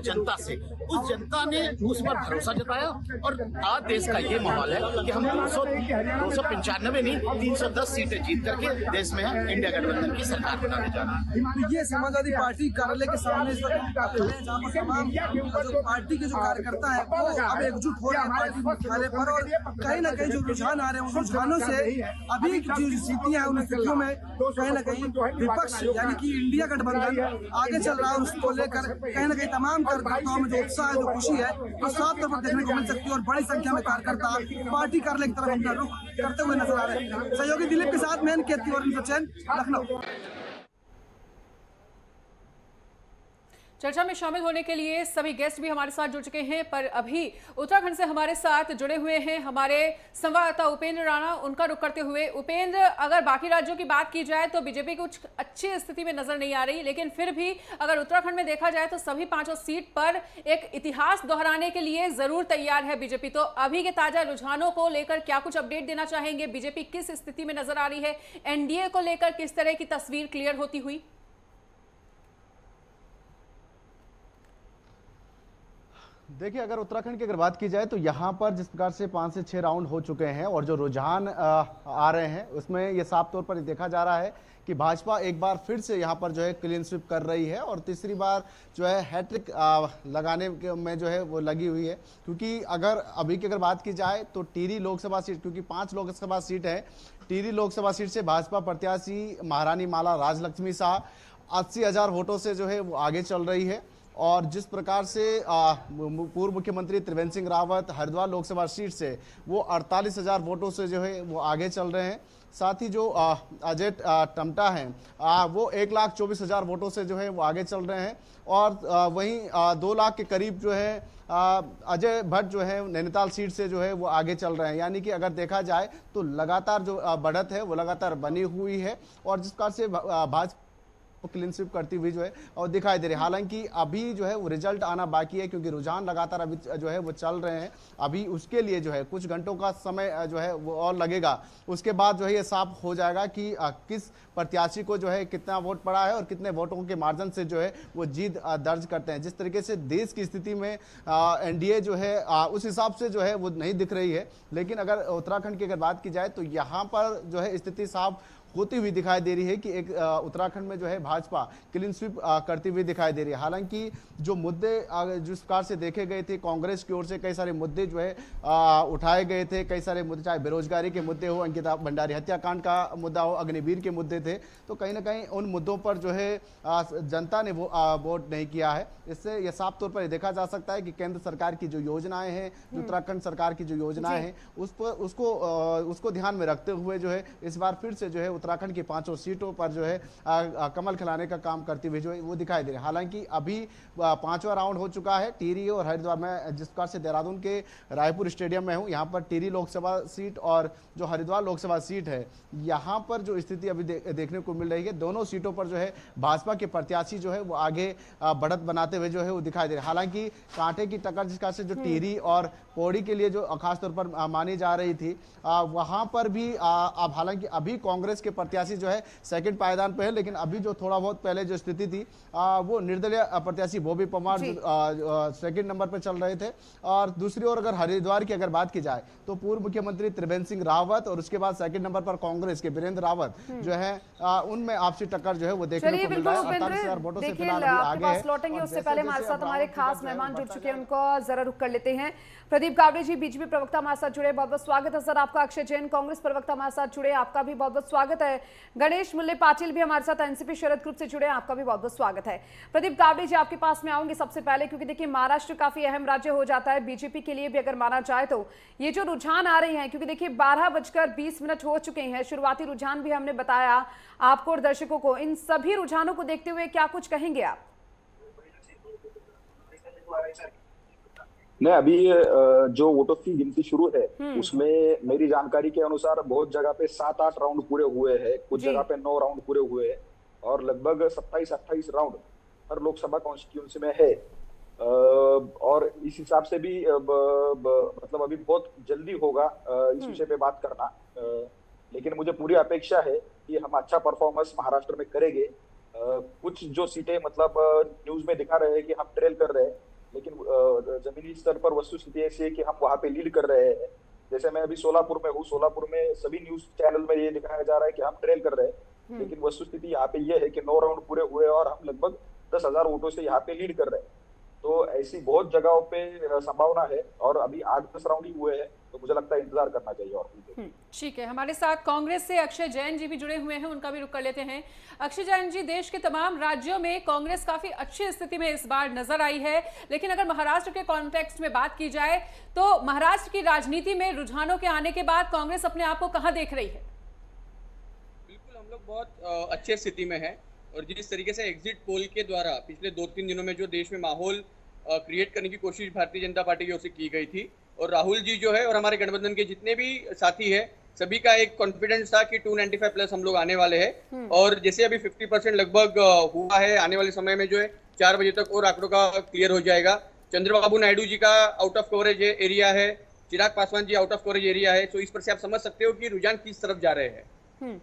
जनता से, उस जनता ने उस पर भरोसा जताया। और आज देश का ये माहौल है कि हम 295 नहीं 310 सीटें जीत करके देश में इंडिया गठबंधन की सरकार बनाने जा रहे हैं। ये समाजवादी पार्टी कार्यालय के सामने इस वक्त जहाँ पर तमाम जो पार्टी के जो कार्यकर्ता है वो अब एकजुट हो रहे हैं पार्टी मुख्यालय पर। और कहीं ना कहीं जो रुझान आ रहे हैं उन रुझानों से अभी जो स्थितियां हैं उन स्थितियों में कहीं ना कहीं विपक्ष यानी कि इंडिया गठबंधन आगे चल रहा है। उसको लेकर कहीं ना कहीं तमाम कार्यकर्ताओं में जो उत्साह है, जो खुशी है, वो साफ तौर पर देखने को मिल सकती है। और बड़ी संख्या में कार्यकर्ता पार्टी कार्यालय की तरफ अपना रुख करते हुए नजर आ रहे हैं। सहयोगी दिलीप के साथ मैं केत तिवारी, सचैन, लखनऊ। चर्चा में शामिल होने के लिए सभी गेस्ट भी हमारे साथ जुड़ चुके हैं, पर अभी उत्तराखंड से हमारे साथ जुड़े हुए हैं हमारे संवाददाता उपेंद्र राणा। उनका रुख करते हुए, उपेंद्र, अगर बाकी राज्यों की बात की जाए तो बीजेपी कुछ अच्छी स्थिति में नजर नहीं आ रही, लेकिन फिर भी अगर उत्तराखंड में देखा जाए तो सभी 5 सीट पर एक इतिहास दोहराने के लिए जरूर तैयार है बीजेपी। तो अभी के ताजा रुझानों को लेकर क्या कुछ अपडेट देना चाहेंगे? बीजेपी किस स्थिति में नजर आ रही है? एनडीए को लेकर किस तरह की तस्वीर क्लियर होती हुई? देखिए, अगर उत्तराखंड की अगर बात की जाए तो यहाँ पर जिस प्रकार से 5 से 6 राउंड हो चुके हैं और जो रुझान आ रहे हैं उसमें ये साफ तौर पर देखा जा रहा है कि भाजपा एक बार फिर से यहाँ पर जो है क्लीन स्वीप कर रही है और तीसरी बार जो है हैट्रिक लगाने में जो है वो लगी हुई है। क्योंकि अगर अभी की अगर बात की जाए तो टिहरी लोकसभा सीट, क्योंकि 5 लोकसभा सीट है, टिहरी लोकसभा सीट से भाजपा प्रत्याशी महारानी माला राजलक्ष्मी शाह 80,000 वोटों से जो है वो आगे चल रही है। और जिस प्रकार से पूर्व मुख्यमंत्री त्रिवेंद्र सिंह रावत हरिद्वार लोकसभा सीट से वो 48,000 वोटों से जो है वो आगे चल रहे हैं। साथ ही जो अजय टमटा हैं वो 1,24,000 वोटों से जो है वो आगे चल रहे हैं। और वहीं 2 लाख के करीब जो है अजय भट्ट जो है नैनीताल सीट से जो है वो आगे चल रहे हैं। यानी कि अगर देखा जाए तो लगातार जो बढ़त है वो लगातार बनी हुई है और जिस प्रकार से भाजपा क्लीन स्वीप करती हुई जो है और दिखाई दे रही है। हालांकि अभी जो है वो रिजल्ट आना बाकी है क्योंकि रुझान लगातार अभी जो है वो चल रहे हैं। अभी उसके लिए जो है कुछ घंटों का समय जो है वो और लगेगा। उसके बाद जो है ये साफ हो जाएगा कि किस प्रत्याशी को जो है कितना वोट पड़ा है और कितने वोटों के मार्जिन से जो है वो जीत दर्ज करते हैं। जिस तरीके से देश की स्थिति में एनडीए जो है उस हिसाब से जो है वो नहीं दिख रही है। लेकिन अगर उत्तराखंड की अगर बात की जाए तो यहाँ पर जो है स्थिति साफ होती हुई दिखाई दे रही है कि एक उत्तराखंड में जो है भाजपा क्लीन स्वीप करती हुई दिखाई दे रही है। हालांकि जो मुद्दे जिस प्रकार से देखे गए थे, कांग्रेस की ओर से कई सारे मुद्दे जो है उठाए गए थे, कई सारे मुद्दे, चाहे बेरोजगारी के मुद्दे हो, अंकिता भंडारी हत्याकांड का मुद्दा हो, अग्निवीर के मुद्दे थे, तो कहीं ना कहीं उन मुद्दों पर जो है जनता ने वोट नहीं किया है। इससे यह साफ तौर पर देखा जा सकता है कि केंद्र सरकार की जो योजनाएं हैं, जो उत्तराखंड सरकार की जो योजनाएं हैं, उसको ध्यान में रखते हुए जो है इस बार फिर से जो है उत्तराखंड की 5 सीटों पर जो है कमल खिलाने का काम करते हुए जो है वो दिखाई दे रहे हैं। हालांकि अभी 5वां राउंड हो चुका है। टिहरी और हरिद्वार में, जिस प्रकार से देहरादून के रायपुर स्टेडियम में हूँ, यहाँ पर टिहरी लोकसभा सीट और जो हरिद्वार लोकसभा सीट है, यहाँ पर जो स्थिति अभी देखने को मिल रही है, दोनों सीटों पर जो है भाजपा के प्रत्याशी जो है वो आगे बढ़त बनाते हुए जो है वो दिखाई दे रहे हैं। हालांकि कांटे की टक्कर जिस प्रकार से जो टिहरी और पौड़ी के लिए जो खासतौर पर मानी जा रही थी, वहां पर भी अब हालांकि अभी कांग्रेस के प्रत्याशी जो है सेकंड पायदान पे है, लेकिन अभी जो थोड़ा बहुत पहले जो स्थिति थी वो निर्दलीय प्रत्याशी बॉबी परमार सेकंड नंबर पर चल रहे थे। और दूसरी ओर अगर हरिद्वार की अगर बात की जाए तो पूर्व मुख्यमंत्री त्रिवेंद्र सिंह रावत और उसके बाद सेकंड नंबर पर कांग्रेस के वीरेंद्र रावत जो है उनमें आपसी टक्कर जो है वो देखने को मिल रहा है। 48,000 वोटों से फिलहाल आगे है। लौटेंगे उससे पहले हमारे साथ हमारे खास मेहमान जुड़ चुके हैं, उनको जरा रुक कर लेते हैं। प्रदीप गावड़े जी बीजेपी प्रवक्ता हमारे साथ जुड़े, बहुत बहुत स्वागत है सर आपका। अक्षय जैन कांग्रेस प्रवक्ता हमारे साथ जुड़े, आपका भी बहुत बहुत स्वागत है। गणेश मुल्ले पाटिल भी हमारे साथ एनसीपी शरद ग्रुप से जुड़े, आपका भी बहुत बहुत स्वागत है। प्रदीप गावड़े जी आपके पास में आऊंगी सबसे पहले, क्योंकि देखिए महाराष्ट्र काफी अहम राज्य हो जाता है बीजेपी के लिए भी अगर माना जाए तो। ये जो रुझान आ रहे हैं, क्योंकि देखिए 12:20 हो चुके हैं, शुरुआती रुझान भी हमने बताया आपको और दर्शकों को, इन सभी रुझानों को देखते हुए क्या कुछ कहेंगे आप? नहीं, अभी जो वोटों की गिनती शुरू है उसमें मेरी जानकारी के अनुसार बहुत जगह पे 7-8 राउंड पूरे हुए हैं, कुछ जगह पे 9 राउंड पूरे हुए हैं और लगभग 27-28 राउंड हर लोकसभा कॉन्स्टिट्यूंसी में है। और इस हिसाब से भी मतलब अभी बहुत जल्दी होगा इस विषय पे बात करना, लेकिन मुझे पूरी अपेक्षा है कि हम अच्छा परफॉर्मेंस महाराष्ट्र में करेंगे। कुछ जो सीटें मतलब न्यूज में दिखा रहे हैं कि हम ट्रेल कर रहे हैं, लेकिन जमीनी स्तर पर वस्तुस्थिति ऐसी है कि हम वहां पे लीड कर रहे हैं। जैसे मैं अभी सोलापुर में हूँ, सोलापुर में सभी न्यूज चैनल में ये दिखाया जा रहा है कि हम ट्रेल कर रहे हैं, लेकिन वस्तुस्थिति यहाँ पे ये है कि 9 राउंड पूरे हुए और हम लगभग 10,000 वोटों से यहाँ पे लीड कर रहे हैं। तो ऐसी बहुत जगहों पे संभावना है और अभी 8-10 राउंड ही हुए हैं, तो मुझे लगता है इंतजार करना चाहिए। और ठीक है, हमारे साथ कांग्रेस से अक्षय जैन जी भी जुड़े हुए हैं, उनका भी रुख कर लेते हैं। अक्षय जैन जी, देश के तमाम राज्यों में कांग्रेस काफी अच्छी स्थिति में इस बार नजर आई है, लेकिन अगर महाराष्ट्र के कॉन्टेक्स्ट में बात की जाए तो महाराष्ट्र की राजनीति में रुझानों के आने के बाद कांग्रेस अपने आप को कहां देख रही है? बिल्कुल, हम लोग बहुत अच्छी स्थिति में है और जिस तरीके से एग्जिट पोल के द्वारा पिछले 2-3 दिनों में जो देश में माहौल क्रिएट करने की कोशिश भारतीय जनता पार्टी की ओर से की गई थी, और राहुल जी जो है और हमारे गठबंधन के जितने भी साथी हैं, सभी का एक कॉन्फिडेंस था कि 295 प्लस हम लोग आने वाले हैं। और जैसे अभी 50% लगभग हुआ है, आने वाले समय में जो है 4 बजे तक और आंकड़ों का क्लियर हो जाएगा। चंद्रबाबू नायडू जी का आउट ऑफ कवरेज एरिया है, Chirag Paswan ji out of coverage area है, तो इस पर से आप समझ सकते हो कि रुझान किस तरफ जा रहे हैं।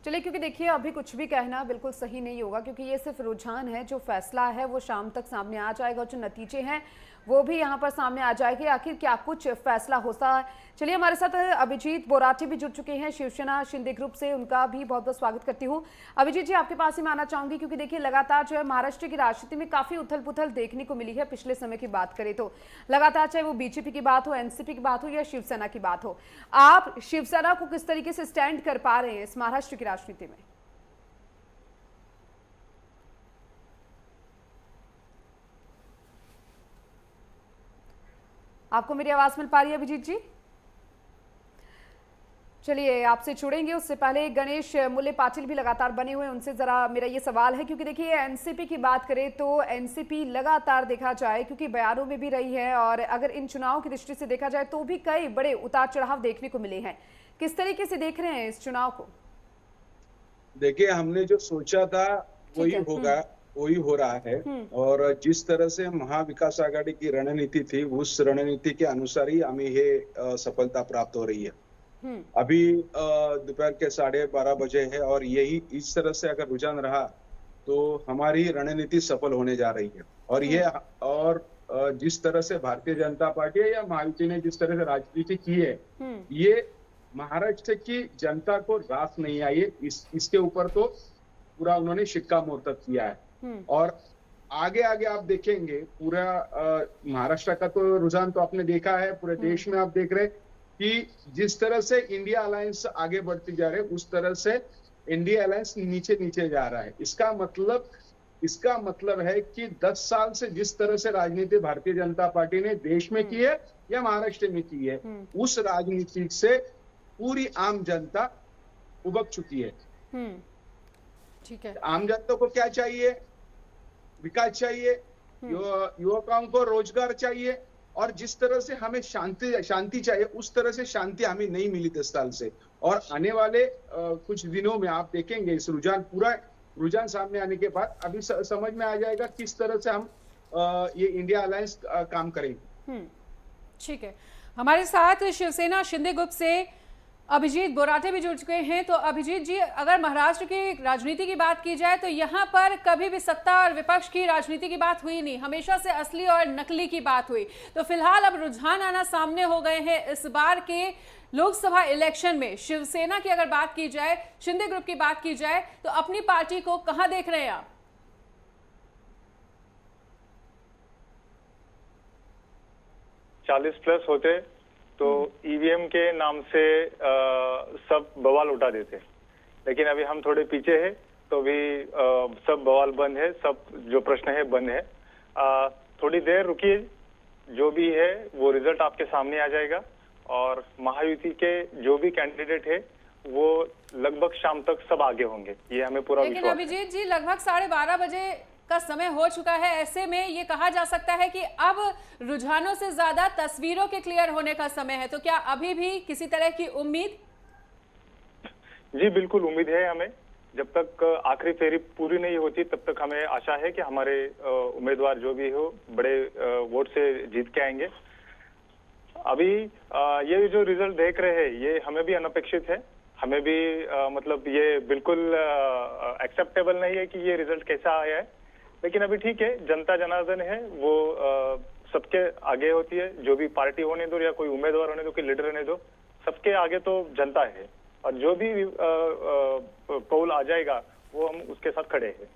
चलिए, क्योंकि देखिए अभी कुछ भी कहना बिल्कुल सही नहीं होगा, क्योंकि ये सिर्फ रुझान है, जो फैसला है वो शाम तक सामने आ जाएगा, जो नतीजे हैं वो भी यहाँ पर सामने आ जाएंगे, आखिर क्या कुछ फैसला होता है। चलिए, हमारे साथ अभिजीत बोराटी भी जुड़ चुके हैं शिवसेना शिंदे ग्रुप से, उनका भी बहुत बहुत स्वागत करती हूँ। अभिजीत जी, आपके पास ही मैं आना चाहूंगी, क्योंकि देखिए लगातार जो है महाराष्ट्र की राजनीति में काफी उथल पुथल देखने को मिली है। पिछले समय की बात करें तो लगातार, चाहे वो बीजेपी की बात हो, एनसीपी की बात हो या शिवसेना की बात हो, आप शिवसेना को किस तरीके से स्टैंड कर पा रहे हैं इस महाराष्ट्र की राजनीति में? आपको मेरी आवाज मिल पा रही है अभिजीत जी? चलिए, आपसे जुड़ेंगे, उससे पहले गणेश मुल्ले पाटिल भी लगातार बने हुए, उनसे जरा मेरा ये सवाल है, क्योंकि देखिए एनसीपी की बात करें तो एनसीपी लगातार देखा जाए, क्योंकि बयानों में भी रही है, और अगर इन चुनाव की दृष्टि से देखा जाए तो भी कई बड़े उतार चढ़ाव देखने को मिले हैं। किस तरीके से देख रहे हैं इस चुनाव को? देखिए, हमने जो सोचा था वही होगा, वही हो रहा है, और जिस तरह से महाविकास आघाड़ी की रणनीति थी, उस रणनीति के अनुसार ही हमें ये सफलता प्राप्त हो रही है। अभी दोपहर के 12:30 बजे है, और यही इस तरह से अगर रुझान रहा तो हमारी रणनीति सफल होने जा रही है। और ये और जिस तरह से भारतीय जनता पार्टी या महायुति ने जिस तरह से राजनीति की है, ये महाराष्ट्र की जनता को रास नहीं आई है। इसके ऊपर तो पूरा उन्होंने शिक्कामोर्तब किया है। और आगे आगे आप देखेंगे पूरा महाराष्ट्र का तो रुझान तो आपने देखा है, पूरे देश में आप देख रहे हैं कि जिस तरह से इंडिया अलायंस आगे बढ़ती जा रही है उस तरह से इंडिया अलायंस नीचे नीचे जा रहा है। इसका मतलब है कि 10 साल से जिस तरह से राजनीति भारतीय जनता पार्टी ने देश में की है या महाराष्ट्र में की है, उस राजनीति से पूरी आम जनता उबक चुकी है। ठीक है, आम जनता को क्या चाहिए? विकास चाहिए, युवकों को रोजगार चाहिए, और जिस तरह से हमें शांति चाहिए उस तरह से शांति हमें नहीं मिली 10 साल से। और आने वाले कुछ दिनों में आप देखेंगे इस पूरा रुझान सामने आने के बाद अभी समझ में आ जाएगा किस तरह से हम ये इंडिया अलायंस काम करेंगे। ठीक है, हमारे साथ शिवसेना शिंदे ग्रुप से अभिजीत बोराटे भी जुड़ चुके हैं। तो अभिजीत जी, अगर महाराष्ट्र की राजनीति की बात की जाए तो यहाँ पर कभी भी सत्ता और विपक्ष की राजनीति की बात हुई नहीं, हमेशा से असली और नकली की बात हुई। तो फिलहाल अब रुझान आना सामने हो गए हैं। इस बार के लोकसभा इलेक्शन में शिवसेना की अगर बात की जाए, शिंदे ग्रुप की बात की जाए, तो अपनी पार्टी को कहां देख रहे हैं आप? 40 प्लस होते तो ईवीएम के नाम से सब बवाल उठा देते, लेकिन अभी हम थोड़े पीछे हैं तो भी सब बवाल बंद है, सब जो प्रश्न है बंद है। थोड़ी देर रुकिए, जो भी है वो रिजल्ट आपके सामने आ जाएगा और महायुति के जो भी कैंडिडेट है वो लगभग शाम तक सब आगे होंगे, ये हमें पूरा विश्वास है। लेकिन अभिजीत जी, लगभग 12:30 बजे का समय हो चुका है। ऐसे में ये कहा जा सकता है कि अब रुझानों से ज्यादा तस्वीरों के क्लियर होने का समय है। तो क्या अभी भी किसी तरह की उम्मीद? जी बिल्कुल उम्मीद है हमें। जब तक आखिरी फेरी पूरी नहीं होती तब तक हमें आशा है कि हमारे उम्मीदवार जो भी हो बड़े वोट से जीत के आएंगे। अभी ये जो रिजल्ट देख रहे हैं ये हमें भी अनपेक्षित है, हमें भी मतलब ये बिल्कुल एक्सेप्टेबल नहीं है कि ये रिजल्ट कैसा आया है। लेकिन अभी ठीक है, जनता जनार्दन है वो सबके आगे होती है, जो भी पार्टी होने दो या कोई उम्मीदवार होने दो, कोई लीडर होने दो, सबके आगे तो जनता है और जो भी पोल आ जाएगा वो हम उसके साथ खड़े हैं।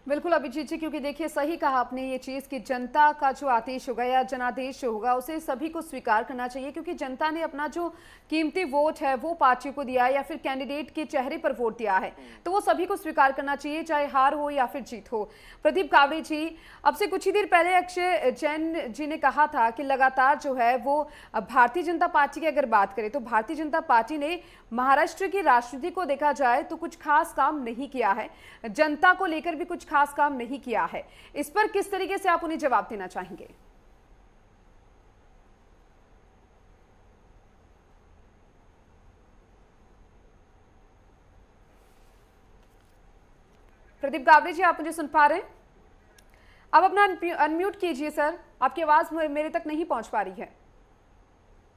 बिल्कुल अभिजीत जी, क्योंकि देखिए सही कहा आपने ये चीज़ कि जनता का जो आदेश होगा या जनादेश होगा उसे सभी को स्वीकार करना चाहिए, क्योंकि जनता ने अपना जो कीमती वोट है वो पार्टी को दिया है या फिर कैंडिडेट के चेहरे पर वोट दिया है, तो वो सभी को स्वीकार करना चाहिए, चाहे हार हो या फिर जीत हो। प्रदीप कावड़े जी, अब से कुछ ही देर पहले अक्षय जैन जी ने कहा था कि लगातार जो है वो भारतीय जनता पार्टी की अगर बात करें तो भारतीय जनता पार्टी ने महाराष्ट्र की राजनीति को देखा जाए तो कुछ खास काम नहीं किया है, जनता को लेकर भी कुछ खास काम नहीं किया है। इस पर किस तरीके से आप उन्हें जवाब देना चाहेंगे? प्रदीप कावड़े जी, आप मुझे सुन पा रहे हैं? आप अपना अनम्यूट कीजिए सर, आपकी आवाज मेरे तक नहीं पहुंच पा रही है।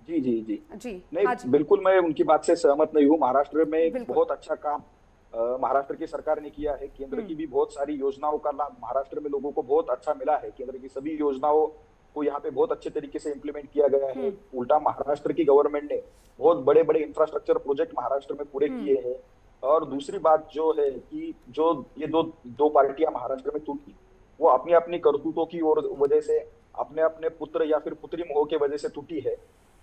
जी जी जी जी नहीं, बिल्कुल मैं उनकी बात से सहमत नहीं हूँ। महाराष्ट्र में बहुत अच्छा काम महाराष्ट्र की सरकार ने किया है। केंद्र की भी बहुत सारी योजनाओं का लाभ महाराष्ट्र में लोगों को बहुत अच्छा मिला है। केंद्र की सभी योजनाओं को यहाँ पे बहुत अच्छे तरीके से इम्प्लीमेंट किया गया है। उल्टा महाराष्ट्र की गवर्नमेंट ने बहुत बड़े बड़े इंफ्रास्ट्रक्चर प्रोजेक्ट महाराष्ट्र में पूरे किए हैं। और दूसरी बात जो है कि जो ये दो पार्टियां महाराष्ट्र में टूटी, वो अपनी अपनी करतूतों की वजह से, अपने अपने पुत्र या फिर पुत्री मोह के वजह से टूटी है।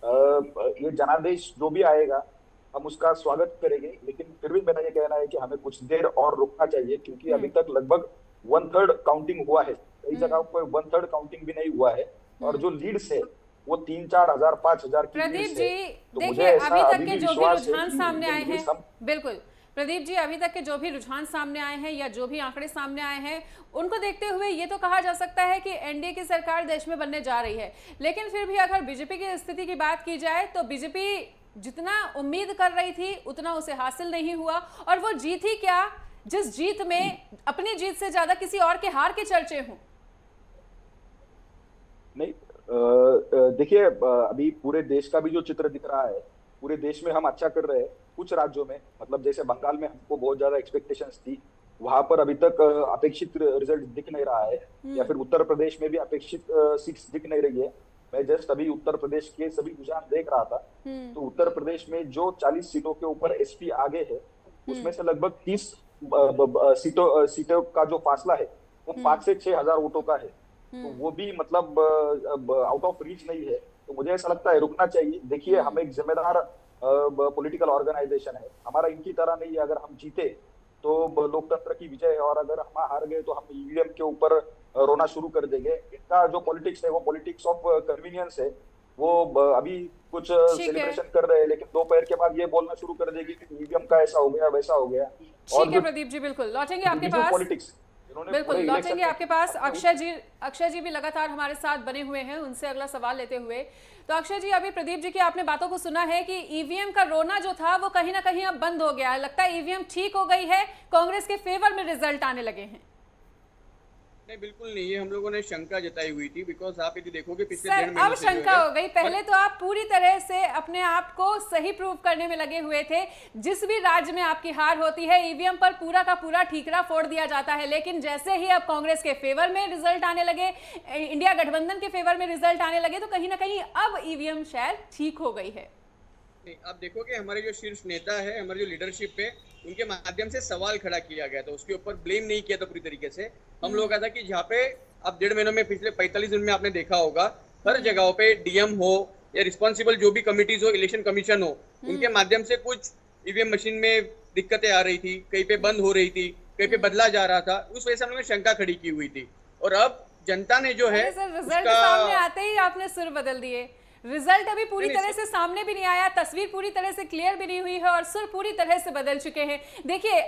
ये जनादेश जो भी आएगा हम उसका स्वागत करेंगे, लेकिन फिर भी मेरा ये कहना है कि हमें कुछ देर और रुकना चाहिए, क्योंकि अभी तक लगभग 1/3 काउंटिंग हुआ है, कई जगह पर 1/3 काउंटिंग भी नहीं हुआ है। और जो लीड्स है वो 3-4 हजार 5,000 की प्रदीप लीड्स जी, है। तो देखिए अभी तक के जो भी रुझान सामने आए हैं, बिल्कुल प्रदीप जी, अभी तक के जो भी रुझान सामने आए हैं या जो भी आंकड़े सामने आए हैं, उनको देखते हुए ये तो कहा जा सकता है कि एनडीए की सरकार देश में बनने जा रही है। लेकिन फिर भी अगर बीजेपी की स्थिति की बात की जाए तो बीजेपी जितना उम्मीद कर रही थी उतना उसे हासिल नहीं हुआ। और वो जीत ही क्या, जिस जीत में अपनी जीत से ज्यादा किसी और के हार के चर्चे हों। नहीं, देखिए अभी पूरे देश का भी जो चित्र दिख रहा है, पूरे देश में हम अच्छा कर रहे हैं। कुछ राज्यों में, मतलब जैसे बंगाल में हमको बहुत ज्यादा एक्सपेक्टेशंस थी, वहां पर अभी तक अपेक्षित रिजल्ट दिख नहीं रहा है। या फिर उत्तर प्रदेश में भी अपेक्षित सीट्स दिख नहीं रही है। मैं जस्ट अभी उत्तर प्रदेश के सभी रुझान देख रहा था, तो उत्तर प्रदेश में जो 40 सीटों के ऊपर एसपी आगे है, उसमें से लगभग 30 सीटों का जो फासला है वो 5 से 6 हजार वोटों का है। तो वो भी मतलब आउट ऑफ रीच नहीं है। तो मुझे ऐसा लगता है रुकना चाहिए। देखिए, हम एक जिम्मेदार पॉलिटिकल ऑर्गेनाइजेशन है, हमारा इनकी तरह नहीं है। अगर हम जीते तो लोकतंत्र की विजय है, और अगर हम हार गए तो हम ईवीएम के ऊपर रोना शुरू कर देंगे। इनका जो पॉलिटिक्स है वो पॉलिटिक्स ऑफ कन्वीनियंस है। वो अभी कुछ सेलिब्रेशन कर रहे हैं, लेकिन दोपहर के बाद ये बोलना शुरू कर देगी कि ईवीएम का ऐसा हो गया, वैसा हो गया। ठीक है प्रदीप जी, बिल्कुल लौटेंगे आपके पास। पॉलिटिक्स बिल्कुल लौटेंगे आपके पास। अक्षय जी भी लगातार हमारे साथ बने हुए हैं, उनसे अगला सवाल लेते हुए। तो अक्षय जी, अभी प्रदीप जी की आपने बातों को सुना है कि ईवीएम का रोना जो था वो कहीं ना कहीं अब बंद हो गया है। लगता है ईवीएम ठीक हो गई है, कांग्रेस के फेवर में रिजल्ट आने लगे हैं। नहीं, बिल्कुल नहीं। ये हम लोगों ने शंका जताई हुई थी, बिकॉज आप यदि देखोगे पिछले सर अब शंका हो गई। पहले तो आप पूरी तरह से अपने आप को सही प्रूव करने में लगे हुए थे। जिस भी राज्य में आपकी हार होती है, ईवीएम पर पूरा का पूरा ठीकरा फोड़ दिया जाता है, लेकिन जैसे ही अब कांग्रेस के फेवर में रिजल्ट आने लगे, इंडिया गठबंधन के फेवर में रिजल्ट आने लगे, तो कहीं ना कहीं अब ईवीएम शायद ठीक हो गई है। नहीं, आप देखोगे हमारे जो शीर्ष नेता है, हमारे जो लीडरशिप है, उनके माध्यम से सवाल खड़ा किया गया था, उसके ऊपर ब्लेम नहीं किया था पूरी तरीके से। हम लोग कहा था कि जहाँ पे अब 1.5 महीनों में, पिछले 45 दिन में आपने देखा होगा, हर जगहों पे डीएम हो या रिस्पॉन्सिबल जो भी कमिटीज हो, इलेक्शन कमीशन हो, उनके माध्यम से कुछ ईवीएम मशीन में दिक्कतें आ रही थी, कहीं पे बंद हो रही थी, कहीं पे बदला जा रहा था। उस वजह से हम लोगों ने शंका खड़ी की हुई थी। और अब जनता ने जो है रिजल्ट सामने आते ही आपने सुर बदल दिए। रिजल्ट अभी पूरी तरह से सामने भी नहीं आया, तस्वीर पूरी तरह से क्लियर भी नहीं हुई है और सुर पूरी तरह से बदल चुके हैं। देखिए,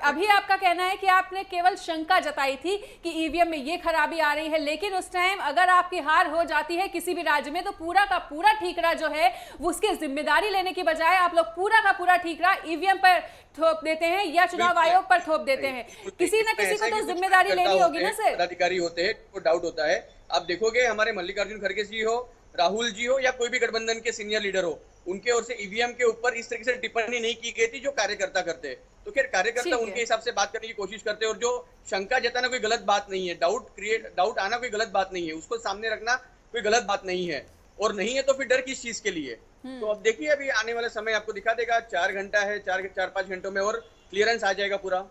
अभी आपका कहना है कि आपने केवल शंका जताई थी कि ईवीएम में ये खराबी आ रही है, लेकिन उस टाइम अगर आपकी हार हो जाती है किसी भी राज्य में, तो पूरा का पूरा ठीकरा जो है वो उसकी जिम्मेदारी लेने की बजाय आप लोग पूरा का पूरा ठीकरा ईवीएम पर थोप देते हैं या चुनाव आयोग पर थोप देते हैं। किसी न किसी को तो जिम्मेदारी लेनी होगी ना सर। पदाधिकारी होते हैं तो डाउट होता है। आप देखोगे हमारे मल्लिकार्जुन खड़गे जी हो, राहुल जी हो, या कोई भी गठबंधन के सीनियर लीडर हो, उनके ओर से ईवीएम के ऊपर इस तरीके से टिप्पणी नहीं की गई थी जो कार्यकर्ता करते हैं। तो खैर कार्यकर्ता उनके हिसाब से बात करने की कोशिश करते हैं, और जो शंका जताना कोई गलत बात नहीं है, डाउट आना कोई गलत बात नहीं है, उसको सामने रखना कोई गलत बात नहीं है। और नहीं है तो फिर डर किस चीज के लिए? तो अब देखिए, अभी आने वाला समय आपको दिखा देगा। 4 घंटा है, 4-5 घंटों में और क्लियरेंस आ जाएगा पूरा।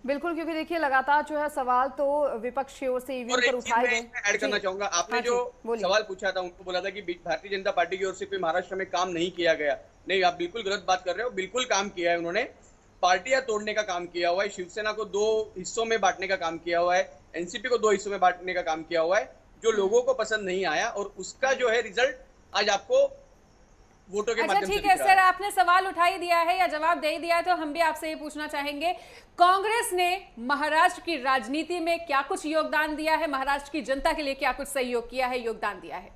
बिल्कुल, क्योंकि देखिए लगातार जो है सवाल तो विपक्ष की ओर से ईवीएम पर उठाए गए। ऐड करना चाहूंगा, आपने जो सवाल पूछा था, उनको बोला था कि भारतीय जनता पार्टी की ओर से कोई महाराष्ट्र में काम नहीं किया गया। नहीं, आप बिल्कुल गलत बात कर रहे हो। बिल्कुल काम किया है उन्होंने। पार्टियां तोड़ने का काम किया हुआ है, शिवसेना को 2 हिस्सों में बांटने का काम किया हुआ है, एनसीपी को 2 हिस्सों में बांटने का काम किया हुआ है, जो लोगों को पसंद नहीं आया, और उसका जो है रिजल्ट आज आपको वोटों के माध्यम से ठीक है सर, आपने सवाल उठा ही दिया है या जवाब दे ही दिया है, तो हम भी आपसे ये पूछना चाहेंगे, कांग्रेस ने महाराष्ट्र की राजनीति में क्या कुछ योगदान दिया है? महाराष्ट्र की जनता के लिए क्या कुछ सहयोग किया है, योगदान दिया है?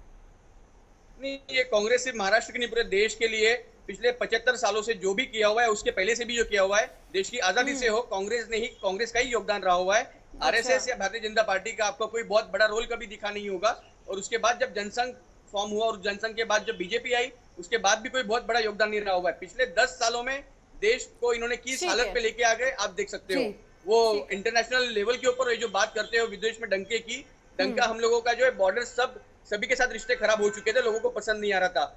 नहीं, ये कांग्रेस सिर्फ महाराष्ट्र के नहीं, पूरे देश के लिए पिछले 75 सालों से जो भी किया हुआ है, उसके पहले से भी जो किया हुआ है, देश की आजादी से हो, कांग्रेस का ही योगदान रहा हुआ है। आरएसएस या भारतीय जनता पार्टी का आपको कोई बहुत बड़ा रोल कभी दिखा नहीं होगा। और उसके बाद जब जनसंघ फॉर्म हुआ और जनसंघ के बाद जब बीजेपी आई, उसके बाद भी कोई बहुत बड़ा योगदान नहीं रहा हुआ है। पिछले 10 सालों में देश को इन्होंने किस हालत पे लेके आ गए आप देख सकते हो। वो इंटरनेशनल लेवल के ऊपर जो बात करते हो विदेश में डंके की, डंका हम लोगों का जो है बॉर्डर सभी के साथ रिश्ते खराब हो चुके थे, लोगों को पसंद नहीं आ रहा था।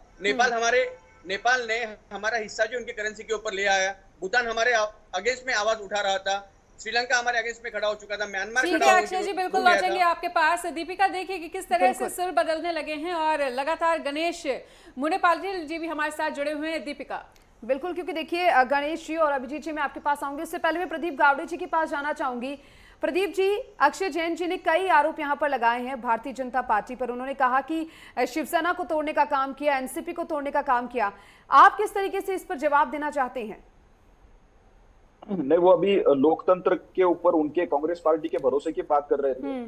नेपाल ने हमारा हिस्सा जो उनके करेंसी के ऊपर ले आया, भूटान हमारे अगेंस्ट में आवाज उठा रहा था, श्रीलंका हमारे अगेंस्ट में खड़ा हो चुका था, म्यांमार खड़ा हो अक्षय जी बिल्कुल लौटेंगे आपके पास। दीपिका, देखिए कि किस तरह से सुर बदलने लगे हैं और लगातार गणेश मुनेपाल जी भी हमारे साथ जुड़े हुए हैं। दीपिका, बिल्कुल, क्योंकि देखिए गणेश जी और अभिजीत जी मैं आपके पास आऊंगी, उससे पहले मैं प्रदीप गावड़े जी के पास जाना चाहूंगी। प्रदीप जी, अक्षय जैन जी ने कई आरोप यहां पर लगाए हैं भारतीय जनता पार्टी पर। उन्होंने कहा कि शिवसेना को तोड़ने का काम किया, एनसीपी को तोड़ने का काम किया। आप किस तरीके से इस पर जवाब देना चाहते हैं? नहीं, वो अभी लोकतंत्र के ऊपर उनके कांग्रेस पार्टी के भरोसे की बात कर रहे थे।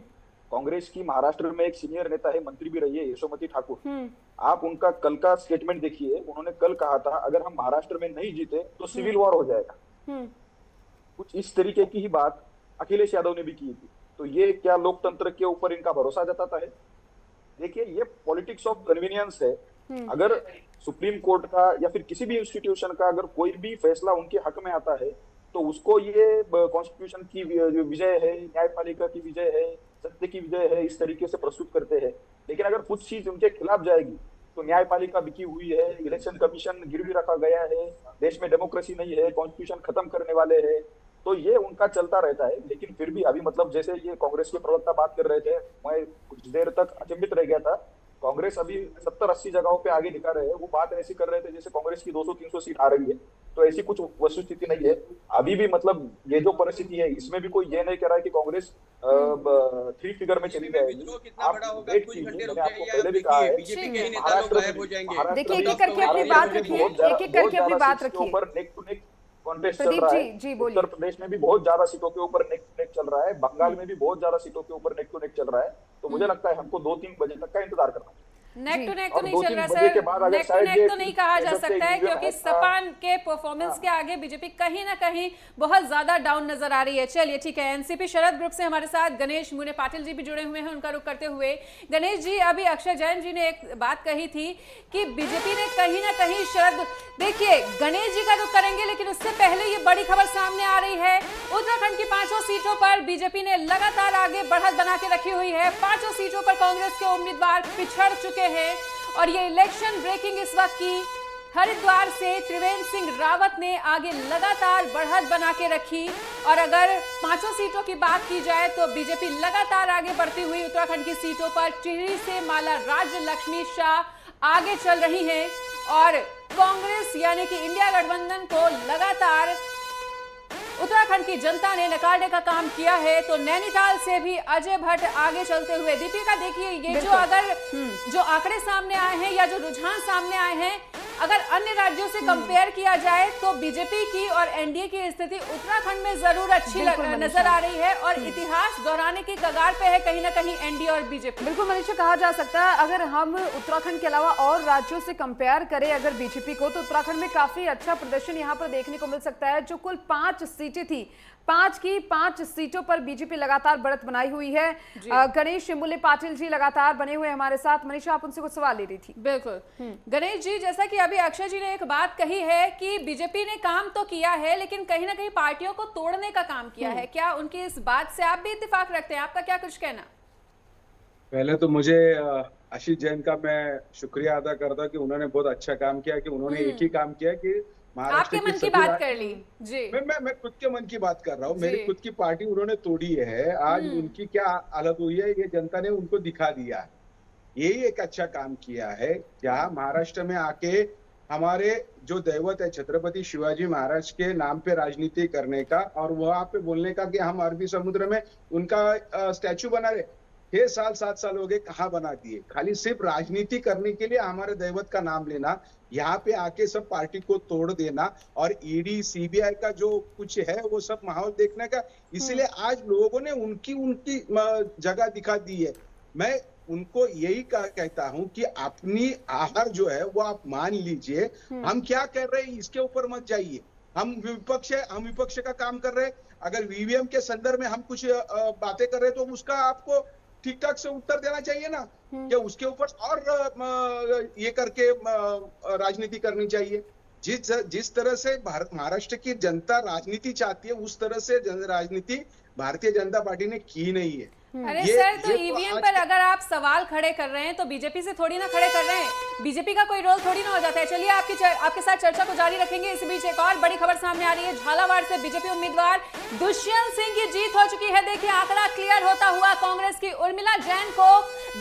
कांग्रेस की महाराष्ट्र में एक सीनियर नेता है, मंत्री भी रही है, यशोमती ठाकुर। आप उनका कल का स्टेटमेंट देखिए। उन्होंने कल कहा था अगर हम महाराष्ट्र में नहीं जीते तो सिविल वॉर हो जाएगा। कुछ इस तरीके की ही बात अखिलेश यादव ने भी की थी। तो ये क्या लोकतंत्र के ऊपर इनका भरोसा जताता है? देखिए, ये पॉलिटिक्स ऑफ कन्वीनियंस है। अगर सुप्रीम कोर्ट का या फिर किसी भी इंस्टीट्यूशन का अगर कोई भी फैसला उनके हक में आता है तो उसको ये कॉन्स्टिट्यूशन की विजय है, न्यायपालिका की विजय है, सत्य की विजय है, इस तरीके से प्रस्तुत करते हैं। लेकिन अगर कुछ चीज उनके खिलाफ जाएगी तो न्यायपालिका बिकी हुई है, इलेक्शन कमीशन गिरवी रखा गया है, देश में डेमोक्रेसी नहीं है, कॉन्स्टिट्यूशन खत्म करने वाले हैं, तो ये उनका चलता रहता है। लेकिन फिर भी अभी मतलब जैसे ये कांग्रेस के प्रवक्ता बात कर रहे थे, मैं कुछ देर तक अचंभित रह गया था। कांग्रेस अभी 70-80 जगहों पे आगे दिखा रहे हैं, वो बात ऐसी कर रहे थे जैसे कांग्रेस की 200-300 सीट आ रही है, तो ऐसी कुछ वस्तुस्थिति नहीं है। अभी भी मतलब ये जो परिस्थिति है इसमें भी कोई ये नहीं कह रहा है कि कांग्रेस 3 फिगर में चली जाएगी। आप वेट कीजिए, मैंने आपको पहले भी कहा है, महाराष्ट्र देखिए एक एक करके अपनी बात रखिए, एक एक करके अपनी बात रखिए। ऊपर नेक टू नेक कॉन्टेस्ट चल रहा है। उत्तर प्रदेश में भी बहुत ज्यादा सीटों के ऊपर नेक टू नेक चल रहा है, बंगाल में भी बहुत ज्यादा सीटों के ऊपर नेक टू नेक चल रहा है। तो मुझे लगता है हमको 2-3 बजे तक का इंतजार करना चाहिए। नेक टू नेक तो नहीं चल रहा सर, नेक टू नेक तो नहीं कहा जा सकता है क्योंकि सपा के परफॉर्मेंस के आगे बीजेपी कहीं ना कहीं बहुत ज्यादा डाउन नजर आ रही है। चलिए ठीक है, एनसीपी शरद ग्रुप से हमारे साथ गणेश मुने पाटिल जी भी जुड़े हुए हैं, उनका रुख करते हुए गणेश जी, अभी अक्षय जैन जी ने एक बात कही थी कि बीजेपी ने कहीं ना कहीं शरद, देखिए गणेश जी का रुख करेंगे लेकिन उससे पहले ये बड़ी खबर सामने आ रही है, उत्तराखंड की 5 सीटों पर बीजेपी ने लगातार आगे बढ़त बना के रखी हुई है। 5 सीटों पर कांग्रेस के उम्मीदवार पिछड़ चुके हैं और ये इलेक्शन ब्रेकिंग इस वक्त की हरिद्वार से त्रिवेंद्र सिंह रावत ने आगे लगातार बढ़त बना के रखी। और अगर 5 सीटों की बात की जाए तो बीजेपी लगातार आगे बढ़ती हुई उत्तराखंड की सीटों पर टिहरी से माला राज्य लक्ष्मी शाह आगे चल रही हैं और कांग्रेस यानी कि इंडिया गठबंधन को लगातार उत्तराखंड की जनता ने नकारने का काम किया है। तो नैनीताल से भी अजय भट्ट आगे चलते हुए, दीपिका देखिए ये जो अगर जो आंकड़े सामने आए हैं या जो रुझान सामने आए हैं, अगर अन्य राज्यों से कंपेयर किया जाए तो बीजेपी की और एनडीए की स्थिति उत्तराखंड में जरूर अच्छी नजर आ रही है और इतिहास दोहराने की कगार पे है कहीं ना कहीं एनडीए और बीजेपी। बिल्कुल मनीषा, कहा जा सकता है अगर हम उत्तराखंड के अलावा और राज्यों से कंपेयर करें अगर बीजेपी को, तो उत्तराखंड में काफी अच्छा प्रदर्शन यहाँ पर देखने को मिल सकता है। जो कुल 5 सीटें थी, 5 की 5 सीटों पर बीजेपी लगातार बढ़त बनाई हुई है। गणेश मुले पाटिल जी लगातार बने हुए हमारे साथ। मनीषा, आप उनसे कुछ सवाल ले रही थी। बिल्कुल गणेश जी, जैसा कि अभी अक्षय जी ने एक बात कही है कि बीजेपी ने काम तो किया है लेकिन कहीं ना कहीं पार्टियों को तोड़ने का काम किया है, क्या उनकी इस बात से आप भी इत्तेफाक रखते हैं? आपका क्या कुछ कहना? पहले तो मुझे आशीष जैन का मैं शुक्रिया अदा करता हूं कि उन्होंने बहुत अच्छा काम किया, कि उन्होंने एक ही काम किया कि आपके मन की बात कर ली जी। मैं खुद के मन की बात कर रहा हूँ। मेरी खुद की पार्टी उन्होंने तोड़ी है, आज उनकी क्या हालत हुई है ये जनता ने उनको दिखा दिया है। यही एक अच्छा काम किया है, जहाँ महाराष्ट्र में आके हमारे जो दैवत है छत्रपति शिवाजी महाराज के नाम पे राजनीति करने का और वहां पे बोलने का कि हम अरबी समुद्र में उनका स्टैचू बना रहे। 6 साल 7 साल हो गए, कहाँ बना दिए? खाली सिर्फ राजनीति करने के लिए हमारे दैवत का नाम लेना, यहाँ पे आके सब पार्टी को तोड़ देना और ईडी सीबीआई का जो कुछ है वो सब माहौल देखने का, इसलिए आज लोगों ने उनकी जगह दिखा दी है। मैं उनको यही कहता हूं कि अपनी आहार जो है वो आप मान लीजिए, हम क्या कर रहे हैं इसके ऊपर मत जाइए। हम विपक्ष है, हम विपक्ष का काम कर रहे हैं। अगर वीवीएम के संदर्भ में हम कुछ बातें कर रहे हैं तो उसका आपको ठीक ठाक से उत्तर देना चाहिए ना, क्या उसके ऊपर और ये करके राजनीति करनी चाहिए? जिस तरह से महाराष्ट्र की जनता राजनीति चाहती है उस तरह से राजनीति भारतीय जनता पार्टी ने की नहीं है। अरे सर, तो ईवीएम पर अगर आप सवाल खड़े कर रहे हैं तो बीजेपी से थोड़ी ना खड़े कर रहे हैं, बीजेपी का कोई रोल थोड़ी ना हो जाता है। चलिए आपके साथ चर्चा को जारी रखेंगे। इस बीच एक और बड़ी खबर सामने आ रही है, झालावाड़ से बीजेपी उम्मीदवार दुष्यंत सिंह की जीत हो चुकी है। देखिए आंकड़ा क्लियर होता हुआ कांग्रेस की उर्मिला जैन को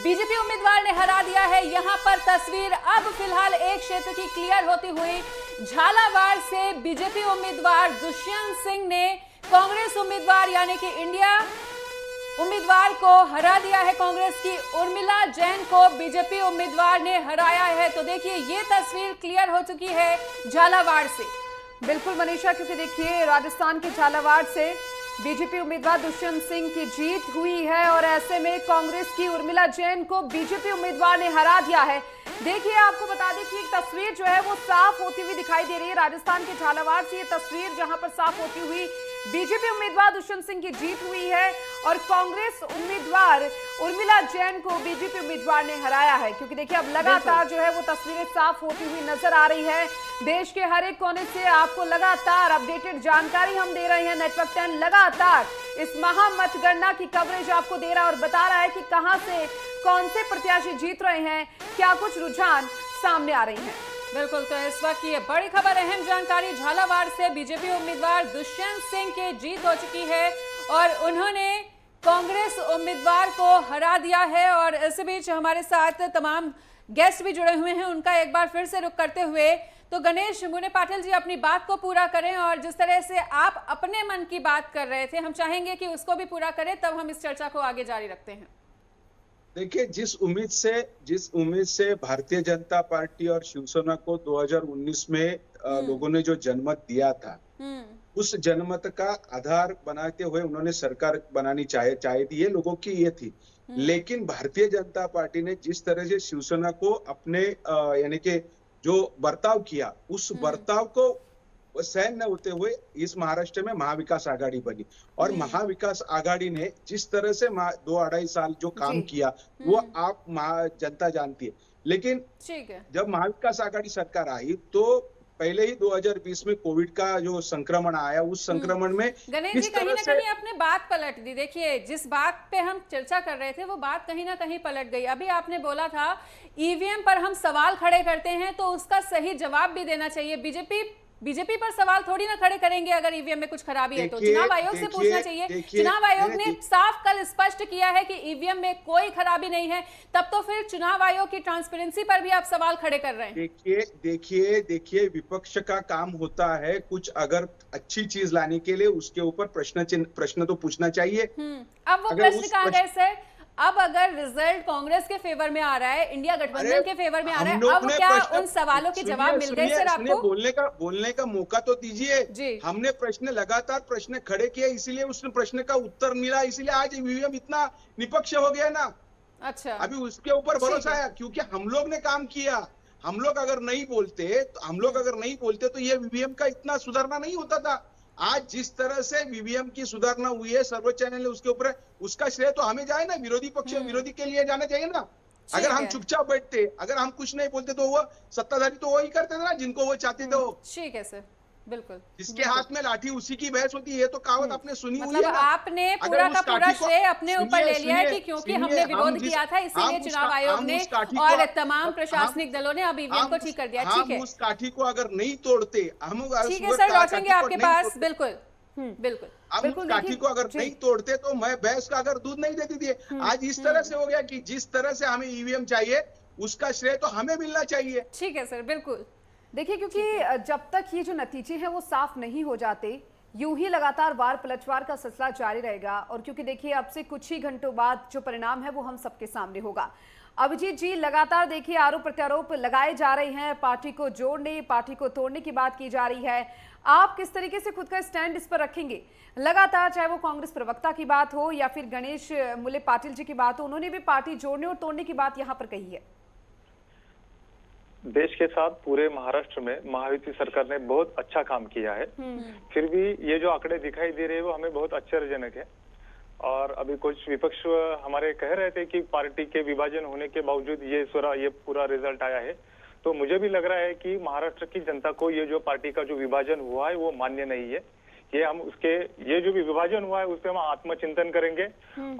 बीजेपी उम्मीदवार ने हरा दिया है। यहाँ पर तस्वीर अब फिलहाल एक क्षेत्र की क्लियर होती हुई, झालावाड़ से बीजेपी उम्मीदवार दुष्यंत सिंह ने कांग्रेस उम्मीदवार यानी कि इंडिया उम्मीदवार को हरा दिया है। कांग्रेस की उर्मिला जैन को बीजेपी उम्मीदवार ने हराया है। तो देखिए ये तस्वीर क्लियर हो चुकी है झालावाड़ से। बिल्कुल मनीषा, क्योंकि देखिए राजस्थान के झालावाड़ से बीजेपी उम्मीदवार दुष्यंत सिंह की जीत हुई है और ऐसे में कांग्रेस की उर्मिला जैन को बीजेपी उम्मीदवार ने हरा दिया है। देखिए आपको बता दें कि एक तस्वीर जो है वो साफ होती हुई दिखाई दे रही है राजस्थान के झालावाड़ से। ये तस्वीर जहां पर साफ होती हुई बीजेपी उम्मीदवार दुष्यंत सिंह की जीत हुई है और कांग्रेस उम्मीदवार उर्मिला जैन को बीजेपी उम्मीदवार ने हराया है। क्योंकि देखिए अब लगातार जो है वो तस्वीरें साफ होती हुई नजर आ रही है। देश के हर एक कोने से आपको लगातार अपडेटेड जानकारी हम दे रहे हैं। नेटवर्क 10 लगातार इस महामतगणना की कवरेज आपको दे रहा है और बता रहा है कि कहां से कौन से प्रत्याशी जीत रहे हैं, क्या कुछ रुझान सामने आ रही हैं। बिल्कुल, तो इस वक्त ये बड़ी खबर, अहम जानकारी। झालावाड़ से बीजेपी उम्मीदवार दुष्यंत सिंह की जीत हो चुकी है और उन्होंने कांग्रेस उम्मीदवार को हरा दिया है। और इस बीच हमारे साथ तमाम गेस्ट भी जुड़े हुए हैं, उनका एक बार फिर से रुख करते हुए तो गणेश मुने पाटिल जी अपनी बात को पूरा करें और जिस तरह से आप अपने मन की बात कर रहे थे, हम चाहेंगे कि उसको भी पूरा करें, तब हम इस चर्चा को आगे जारी रखते हैं। देखिए, जिस उम्मीद से भारतीय जनता पार्टी और शिवसेना को 2019 में लोगों ने जो जनमत दिया था, उस जनमत का आधार बनाते हुए उन्होंने सरकार बनानी चाहे थी, ये लोगों की ये थी। लेकिन भारतीय जनता पार्टी ने जिस तरह से शिवसेना को अपने यानी कि जो बर्ताव किया, उस बर्ताव को सहन न होते हुए इस महाराष्ट्र में महाविकास आघाड़ी बनी। और महाविकास आघाड़ी ने जिस तरह से 2-2.5 साल जो काम किया वो आप जनता जानती है। लेकिन जब महाविकास आघाड़ी सरकार आई तो पहले ही 2020 में कोविड का जो संक्रमण आया, उस संक्रमण में गणेश जी कहीं ना कहीं आपने बात पलट दी। देखिए, जिस बात पे हम चर्चा कर रहे थे वो बात कहीं ना कहीं पलट गई। अभी आपने बोला था ईवीएम पर हम सवाल खड़े करते हैं तो उसका सही जवाब भी देना चाहिए। बीजेपी पर सवाल थोड़ी ना खड़े करेंगे अगर ईवीएम में कुछ खराबी है तो। चुनाव आयोग से पूछना चाहिए। चुनाव आयोग ने साफ कल स्पष्ट किया है कि ईवीएम में कोई खराबी नहीं है, तब तो फिर चुनाव आयोग की ट्रांसपेरेंसी पर भी आप सवाल खड़े कर रहे हैं। देखिए, विपक्ष का काम होता है कुछ अगर अच्छी चीज लाने के लिए उसके ऊपर प्रश्न तो पूछना चाहिए। अब वो प्रश्न कहाँ गए सर? अब अगर रिजल्ट कांग्रेस के फेवर में आ रहा है, इंडिया गठबंधन के फेवर में आ रहा है, अब क्या उन सवालों के जवाब मिल गए सर आपको? बोलने का मौका तो दीजिए। हमने लगातार प्रश्न खड़े किए, इसीलिए उस प्रश्न का उत्तर मिला, इसीलिए आज ईवीएम इतना निष्पक्ष हो गया ना। अच्छा, अभी उसके ऊपर भरोसा है क्योंकि हम लोग ने काम किया। हम लोग अगर नहीं बोलते तो ये ईवीएम का इतना सुधारना नहीं होता था। आज जिस तरह से ईवीएम की सुधारना हुई है, सर्वोच्च न्यायालय ने उसके ऊपर, उसका श्रेय तो हमें जाए ना, विरोधी के लिए जाना चाहिए ना। अगर हम चुपचाप बैठते, अगर हम कुछ नहीं बोलते तो वो सत्ताधारी तो वही करते थे ना जिनको वो चाहते थे। ठीक है सर, बिल्कुल। जिसके हाथ में लाठी उसी की बहस होती है, तो कहावत आपने सुनी हुई है ना। आपने पूरा का पूरा श्रेय अपने ऊपर ले लिया है कि क्योंकि हमने विरोध किया था इसीलिए चुनाव आयोग ने और तमाम प्रशासनिक दलों ने अब ईवीएम को ठीक कर दिया। ठीक है, उस काठी को अगर नहीं तोड़ते हम, ठीक है सर, लौटेंगे आपके पास। बिल्कुल बिल्कुल, काठी को अगर नहीं तोड़ते तो मैं भैंस का अगर दूध नहीं देती थी। आज इस तरह से हो गया कि जिस तरह से हमें ईवीएम चाहिए उसका श्रेय तो हमें मिलना चाहिए। ठीक है सर, बिल्कुल। देखिए, क्योंकि जब तक ये जो नतीजे हैं वो साफ नहीं हो जाते, यूं ही लगातार वार पलटवार का सिलसिला जारी रहेगा। और क्योंकि देखिए, अब से कुछ ही घंटों बाद जो परिणाम है वो हम सबके सामने होगा। अभिजीत जी, लगातार देखिए आरोप प्रत्यारोप लगाए जा रहे हैं, पार्टी को जोड़ने, पार्टी को तोड़ने की बात की जा रही है। आप किस तरीके से खुद का स्टैंड इस पर रखेंगे? लगातार चाहे वो कांग्रेस प्रवक्ता की बात हो या फिर गणेश मुले पाटिल जी की बात हो, उन्होंने भी पार्टी जोड़ने और तोड़ने की बात यहाँ पर कही है। देश के साथ पूरे महाराष्ट्र में महायुति सरकार ने बहुत अच्छा काम किया है। फिर भी ये जो आंकड़े दिखाई दे रहे हैं वो हमें बहुत आश्चर्यजनक है। और अभी कुछ विपक्ष हमारे कह रहे थे कि पार्टी के विभाजन होने के बावजूद ये पूरा रिजल्ट आया है। तो मुझे भी लग रहा है कि महाराष्ट्र की जनता को ये जो पार्टी का जो विभाजन हुआ है वो मान्य नहीं है। ये जो भी विभाजन हुआ है उस पर हम आत्मचिंतन करेंगे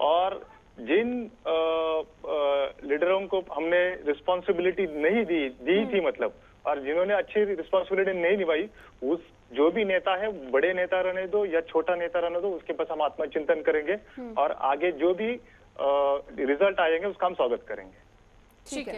और जिन लीडरों को हमने रिस्पॉन्सिबिलिटी नहीं दी थी मतलब, और जिन्होंने अच्छी रिस्पॉन्सिबिलिटी नहीं निभाई, उस जो भी नेता है, बड़े नेता रहने दो या छोटा नेता रहने दो, उसके पास हम आत्मचिंतन करेंगे और आगे जो भी रिजल्ट आएंगे उसका हम स्वागत करेंगे। ठीक है,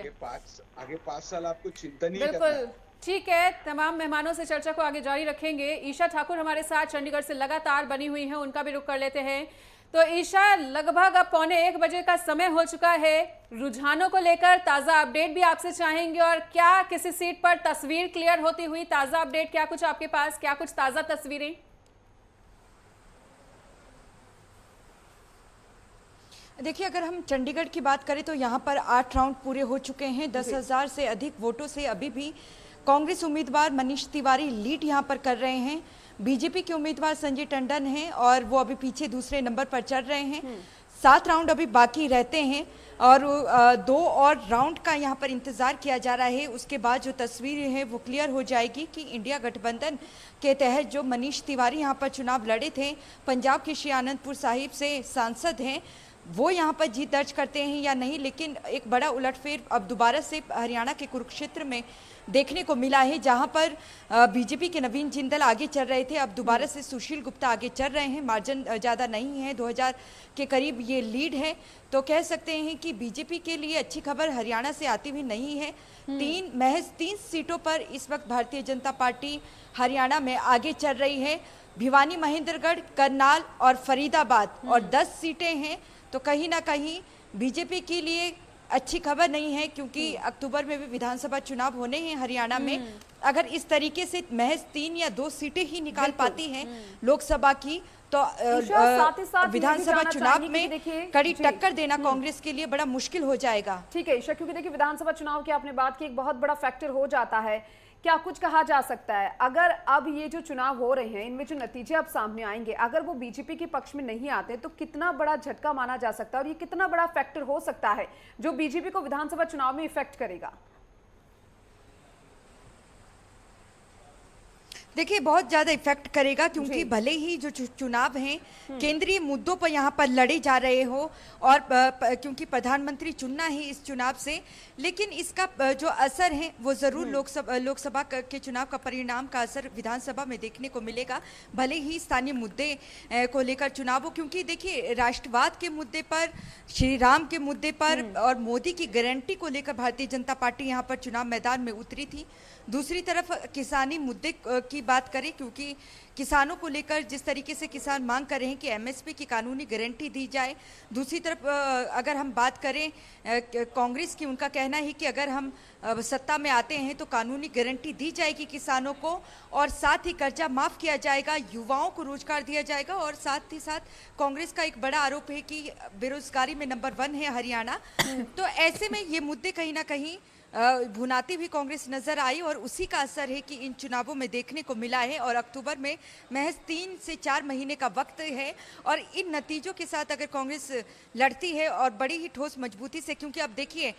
आगे 5 साल आपको चिंतन ही बिल्कुल ठीक है। तमाम मेहमानों से चर्चा को आगे जारी रखेंगे। ईशा ठाकुर हमारे साथ चंडीगढ़ से लगातार बनी हुई हैं, उनका भी रुख कर लेते हैं। तो ईशा, लगभग अब 12:45 बजे का समय हो चुका है। रुझानों को लेकर ताजा अपडेट भी आपसे चाहेंगे और क्या किसी सीट पर तस्वीर क्लियर होती हुई ताजा अपडेट, क्या कुछ आपके पास, क्या कुछ ताजा तस्वीरें? देखिए, अगर हम चंडीगढ़ की बात करें तो यहाँ पर 8 राउंड पूरे हो चुके हैं। 10,000 से अधिक वोटों से अभी भी कांग्रेस उम्मीदवार मनीष तिवारी लीड यहाँ पर कर रहे हैं। बीजेपी के उम्मीदवार संजय टंडन हैं और वो अभी पीछे दूसरे नंबर पर चल रहे हैं। 7 राउंड अभी बाकी रहते हैं और 2 और राउंड का यहाँ पर इंतजार किया जा रहा है। उसके बाद जो तस्वीर है वो क्लियर हो जाएगी कि इंडिया गठबंधन के तहत जो मनीष तिवारी यहाँ पर चुनाव लड़े थे, पंजाब के श्री आनंदपुर साहिब से सांसद हैं, वो यहाँ पर जीत दर्ज करते हैं या नहीं, लेकिन एक बड़ा उलटफेर अब दोबारा से हरियाणा के कुरुक्षेत्र में देखने को मिला है, जहां पर बीजेपी के नवीन जिंदल आगे चल रहे थे, अब दोबारा से सुशील गुप्ता आगे चल रहे हैं। मार्जिन ज़्यादा नहीं है, 2000 के करीब ये लीड है, तो कह सकते हैं कि बीजेपी के लिए अच्छी खबर हरियाणा से आती हुई नहीं है। महज 3 सीटों पर इस वक्त भारतीय जनता पार्टी हरियाणा में आगे चल रही है। भिवानी, महेंद्रगढ़, करनाल और फरीदाबाद और 10 सीटें हैं, तो कहीं ना कहीं बीजेपी के लिए अच्छी खबर नहीं है, क्योंकि अक्टूबर में भी विधानसभा चुनाव होने हैं हरियाणा में। अगर इस तरीके से महज 3 या 2 सीटें ही निकाल पाती हैं लोकसभा की, तो विधानसभा चुनाव में कड़ी टक्कर देना कांग्रेस के लिए बड़ा मुश्किल हो जाएगा। ठीक है ईशा, क्योंकि देखिए विधानसभा चुनाव की आपने बात की, एक बहुत बड़ा फैक्टर हो जाता है। क्या कुछ कहा जा सकता है, अगर अब ये जो चुनाव हो रहे हैं इनमें जो नतीजे अब सामने आएंगे, अगर वो बीजेपी के पक्ष में नहीं आते तो कितना बड़ा झटका माना जा सकता है और ये कितना बड़ा फैक्टर हो सकता है जो बीजेपी को विधानसभा चुनाव में इफेक्ट करेगा? देखिए बहुत ज़्यादा इफेक्ट करेगा, क्योंकि भले ही जो चुनाव हैं केंद्रीय मुद्दों पर यहाँ पर लड़े जा रहे हो और क्योंकि प्रधानमंत्री चुनना है इस चुनाव से, लेकिन इसका जो असर है वो ज़रूर लोकसभा के चुनाव का परिणाम का असर विधानसभा में देखने को मिलेगा। भले ही स्थानीय मुद्दे को लेकर चुनाव हो, क्योंकि देखिए राष्ट्रवाद के मुद्दे पर, श्री राम के मुद्दे पर और मोदी की गारंटी को लेकर भारतीय जनता पार्टी यहाँ पर चुनाव मैदान में उतरी थी। दूसरी तरफ किसानी मुद्दे की बात करें, क्योंकि किसानों को लेकर जिस तरीके से किसान मांग कर रहे हैं कि एमएसपी की कानूनी गारंटी दी जाए। दूसरी तरफ अगर हम बात करें कांग्रेस की, उनका कहना है कि अगर हम सत्ता में आते हैं तो कानूनी गारंटी दी जाएगी किसानों को, और साथ ही कर्जा माफ किया जाएगा, युवाओं को रोजगार दिया जाएगा। और साथ ही साथ कांग्रेस का एक बड़ा आरोप है कि बेरोजगारी में नंबर 1 है हरियाणा। तो ऐसे में ये मुद्दे कहीं ना कहीं भुनाती भी कांग्रेस नजर आई, और उसी का असर है कि इन चुनावों में देखने को मिला है। और अक्टूबर में महज 3 से 4 महीने का वक्त है, और इन नतीजों के साथ अगर कांग्रेस लड़ती है और बड़ी ही ठोस मजबूती से, क्योंकि अब देखिए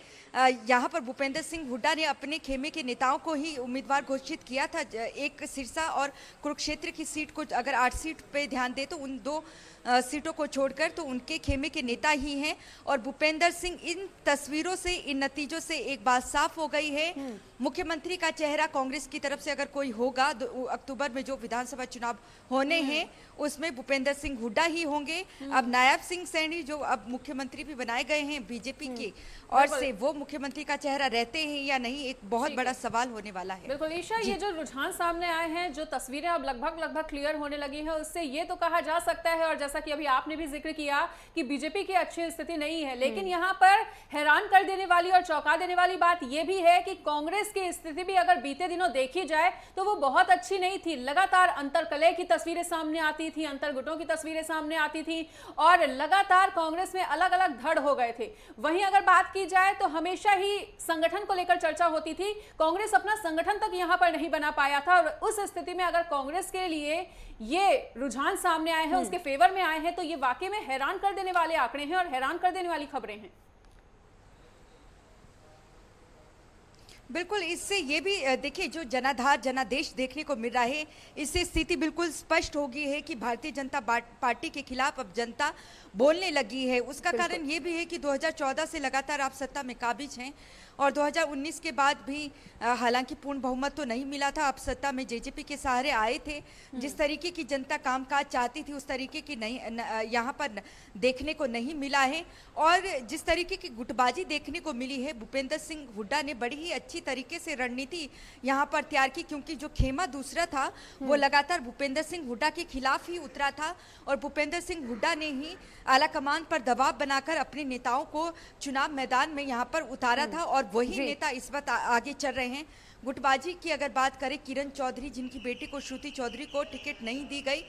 यहाँ पर भूपेंद्र सिंह हुड्डा ने अपने खेमे के नेताओं को ही उम्मीदवार घोषित किया था। एक सिरसा और कुरुक्षेत्र की सीट को अगर 8 सीट पे ध्यान दे तो उन 2 सीटों को छोड़कर तो उनके खेमे के नेता ही हैं। और भूपेंद्र सिंह, इन तस्वीरों से, इन नतीजों से एक बात साफ हो गई है, मुख्यमंत्री का चेहरा कांग्रेस की तरफ से अगर कोई होगा अक्टूबर में जो विधानसभा चुनाव होने हैं उसमें भूपेंद्र सिंह हुड्डा ही होंगे। अब नायब सिंह सैनी जो अब मुख्यमंत्री भी बनाए गए हैं बीजेपी के और से, वो मुख्यमंत्री का चेहरा रहते हैं या नहीं, एक बहुत बड़ा सवाल होने वाला है। बिल्कुल ईशा, ये जो रुझान सामने आए हैं, जो तस्वीरें अब लगभग क्लियर होने लगी है, उससे ये तो कहा जा सकता है, और जैसा कि अभी आपने भी जिक्र किया कि बीजेपी की अच्छी स्थिति नहीं है, लेकिन यहाँ पर हैरान कर देने वाली और चौंका देने वाली बात यह भी है कि कांग्रेस की स्थिति भी अगर बीते दिनों देखी जाए तो वो बहुत अच्छी नहीं थी। लगातार अंतरकलह की तस्वीरें सामने आती थी, अंतरगुटों की तस्वीरें सामने आती थी, और लगातार कांग्रेस में अलग अलग धड़ हो गए थे। वहीं अगर बात की जाए तो हमेशा ही संगठन को लेकर चर्चा होती थी, कांग्रेस अपना संगठन तक यहां पर नहीं बना पाया था, और उस स्थिति में अगर कांग्रेस के लिए ये रुझान सामने आए हैं, उसके फेवर में आए हैं, तो ये वाकई में हैरान कर देने वाले आंकड़े हैं और हैरान कर देने वाली खबरें हैं। बिल्कुल, इससे ये भी देखिए जो जनाधार जनादेश देखने को मिल रहा है, इससे स्थिति बिल्कुल स्पष्ट हो गई है कि भारतीय जनता पार्टी के खिलाफ अब जनता बोलने लगी है। उसका कारण ये भी है कि 2014 से लगातार आप सत्ता में काबिज हैं, और 2019 के बाद भी हालांकि पूर्ण बहुमत तो नहीं मिला था, आप सत्ता में जेजेपी के सहारे आए थे। जिस तरीके की जनता कामकाज चाहती थी उस तरीके की नहीं यहाँ पर देखने को नहीं मिला है, और जिस तरीके की गुटबाजी देखने को मिली है, भूपेंद्र सिंह हुड्डा ने बड़ी ही अच्छी तरीके से रणनीति यहाँ पर तैयार की, क्योंकि जो खेमा दूसरा था वो लगातार भूपेंद्र सिंह हुड्डा के खिलाफ ही उतरा था, और भूपेंद्र सिंह हुड्डा ने ही आला कमान पर दबाव बनाकर अपने नेताओं को चुनाव मैदान में यहाँ पर उतारा था, और वही नेता इस वक्त आगे चल रहे हैं। गुटबाजी की अगर बात करें, किरण चौधरी जिनकी बेटी को श्रुति चौधरी को टिकट नहीं दी गई,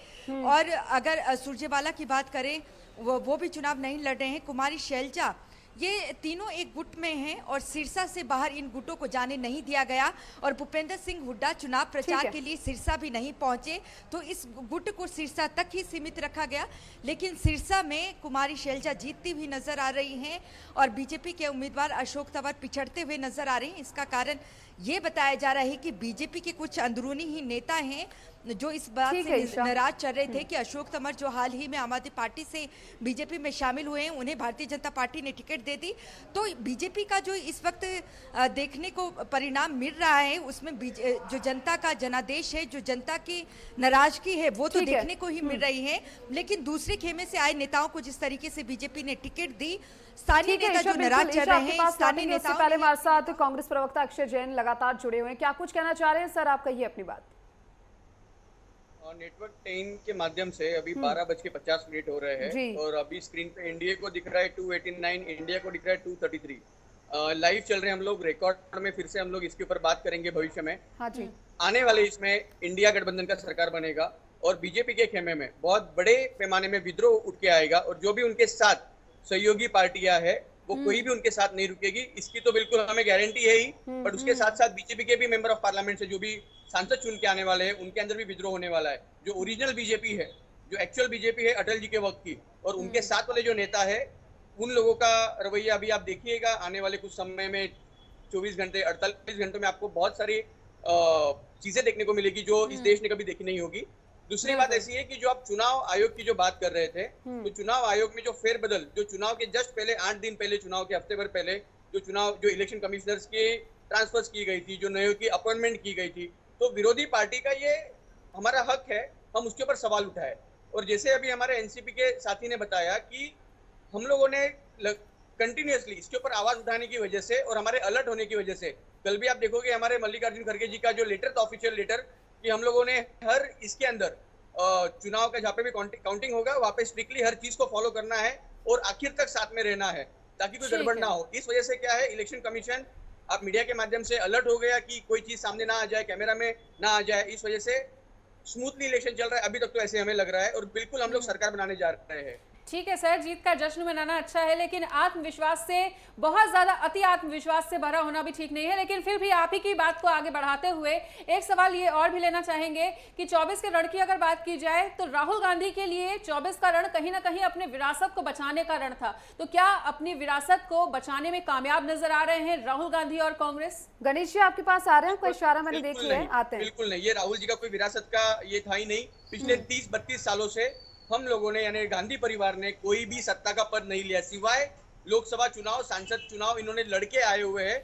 और अगर सुरजेवाला की बात करें वो भी चुनाव नहीं लड़ रहे हैं, कुमारी शैलजा, ये तीनों एक गुट में हैं, और सिरसा से बाहर इन गुटों को जाने नहीं दिया गया, और भूपेंद्र सिंह हुड्डा चुनाव प्रचार के लिए सिरसा भी नहीं पहुंचे, तो इस गुट को सिरसा तक ही सीमित रखा गया। लेकिन सिरसा में कुमारी शैलजा जीतती हुई नजर आ रही हैं, और बीजेपी के उम्मीदवार अशोक तंवर पिछड़ते हुए नजर आ रहे हैं। इसका कारण ये बताया जा रहा है कि बीजेपी के कुछ अंदरूनी ही नेता हैं जो इस बात से नाराज चल रहे थे कि अशोक तंवर जो हाल ही में आम आदमी पार्टी से बीजेपी में शामिल हुए हैं, उन्हें भारतीय जनता पार्टी ने टिकट दे दी। तो बीजेपी का जो इस वक्त देखने को परिणाम मिल रहा है, उसमें जो जनता का जनादेश है, जो जनता की नाराजगी है, वो तो देखने को ही मिल रही है। लेकिन दूसरे खेमे से आए नेताओं को जिस तरीके से बीजेपी ने टिकट दी, स्थानीय नेता जो नाराज चल रहे हैं, स्थानीय नेताओं पहले हमारे साथ कांग्रेस प्रवक्ता अक्षय जैन लगातार जुड़े हुए हैं। क्या कुछ कहना चाह रहे हैं सर, आप कहिए अपनी बात। नेटवर्क 10 के माध्यम से अभी 12:50 हो रहे हैं और अभी स्क्रीन पे एनडीए को दिख रहा है 289, इंडिया को दिख रहा है 233। लाइव चल रहे हैं हम लोग, रिकॉर्ड में फिर से हम लोग इसके ऊपर बात करेंगे भविष्य में। हाँ जी। आने वाले इसमें इंडिया गठबंधन का सरकार बनेगा और बीजेपी के खेमे में बहुत बड़े पैमाने में विद्रोह उठ के आएगा और जो भी उनके साथ सहयोगी पार्टियां है वो कोई भी उनके साथ नहीं रुकेगी, इसकी तो बिल्कुल हमें गारंटी है ही। बट उसके साथ साथ बीजेपी के भी मेंबर ऑफ पार्लियामेंट से जो भी सांसद चुन के आने वाले हैं उनके अंदर भी विद्रोह होने वाला है। जो ओरिजिनल बीजेपी है, जो एक्चुअल बीजेपी है अटल जी के वक्त की, और उनके साथ वाले जो नेता है उन लोगों का रवैया अभी आप देखिएगा आने वाले कुछ समय में 24 घंटे 48 घंटों में आपको बहुत सारी चीजें देखने को मिलेगी जो इस देश ने कभी देखी नहीं होगी। दूसरी बात ऐसी है कि जो आप चुनाव आयोग की जो बात कर रहे थे, तो चुनाव आयोग में जो फेरबदल, जो चुनाव के जस्ट पहले 8 दिन पहले, चुनाव के हफ्ते भर पहले जो इलेक्शन कमिश्नर्स के ट्रांसफर्स की गई थी, जो नए की अपॉइंटमेंट की गई थी, तो विरोधी पार्टी का ये हमारा हक है, हम उसके ऊपर सवाल उठाए। और जैसे अभी हमारे एनसीपी के साथी ने बताया कि हम लोगों ने कंटिन्यूअसली इसके ऊपर आवाज उठाने की वजह से और हमारे अलर्ट होने की वजह से, कल भी आप देखोगे हमारे मल्लिकार्जुन खड़गे जी का जो लेटर था, ऑफिशियल लेटर, कि हम लोगों ने हर इसके अंदर चुनाव का जहाँ पे भी काउंटिंग होगा वहाँ पे स्ट्रिक्टली हर चीज को फॉलो करना है और आखिर तक साथ में रहना है ताकि कोई गड़बड़ ना हो। इस वजह से क्या है, इलेक्शन कमीशन आप मीडिया के माध्यम से अलर्ट हो गया कि कोई चीज सामने ना आ जाए, कैमरा में ना आ जाए। इस वजह से स्मूथली इलेक्शन चल रहा है अभी तक, तो ऐसे हमें लग रहा है और बिल्कुल हम लोग सरकार बनाने जा रहे हैं। ठीक है सर, जीत का जश्न मनाना अच्छा है, लेकिन आत्मविश्वास से, बहुत ज्यादा अति आत्मविश्वास से भरा होना भी ठीक नहीं है। लेकिन फिर भी आप ही की बात को आगे बढ़ाते हुए एक सवाल ये और भी लेना चाहेंगे कि 24 के रण की अगर बात की जाए तो राहुल गांधी के लिए 24 का रण कहीं ना कहीं अपने विरासत को बचाने का रण था, तो क्या अपनी विरासत को बचाने में कामयाब नजर आ रहे हैं राहुल गांधी और कांग्रेस? गणेश जी आपके पास आ रहे हैं, कोई इशारा मैंने देख लिया है, आते हैं। बिल्कुल नहीं, ये राहुल जी का कोई विरासत का ये था ही नहीं। पिछले 30-32 सालों से हम लोगों ने, यानी गांधी परिवार ने, कोई भी सत्ता का पद नहीं लिया सिवाय लोकसभा चुनाव, सांसद चुनाव इन्होंने लड़के आए हुए हैं।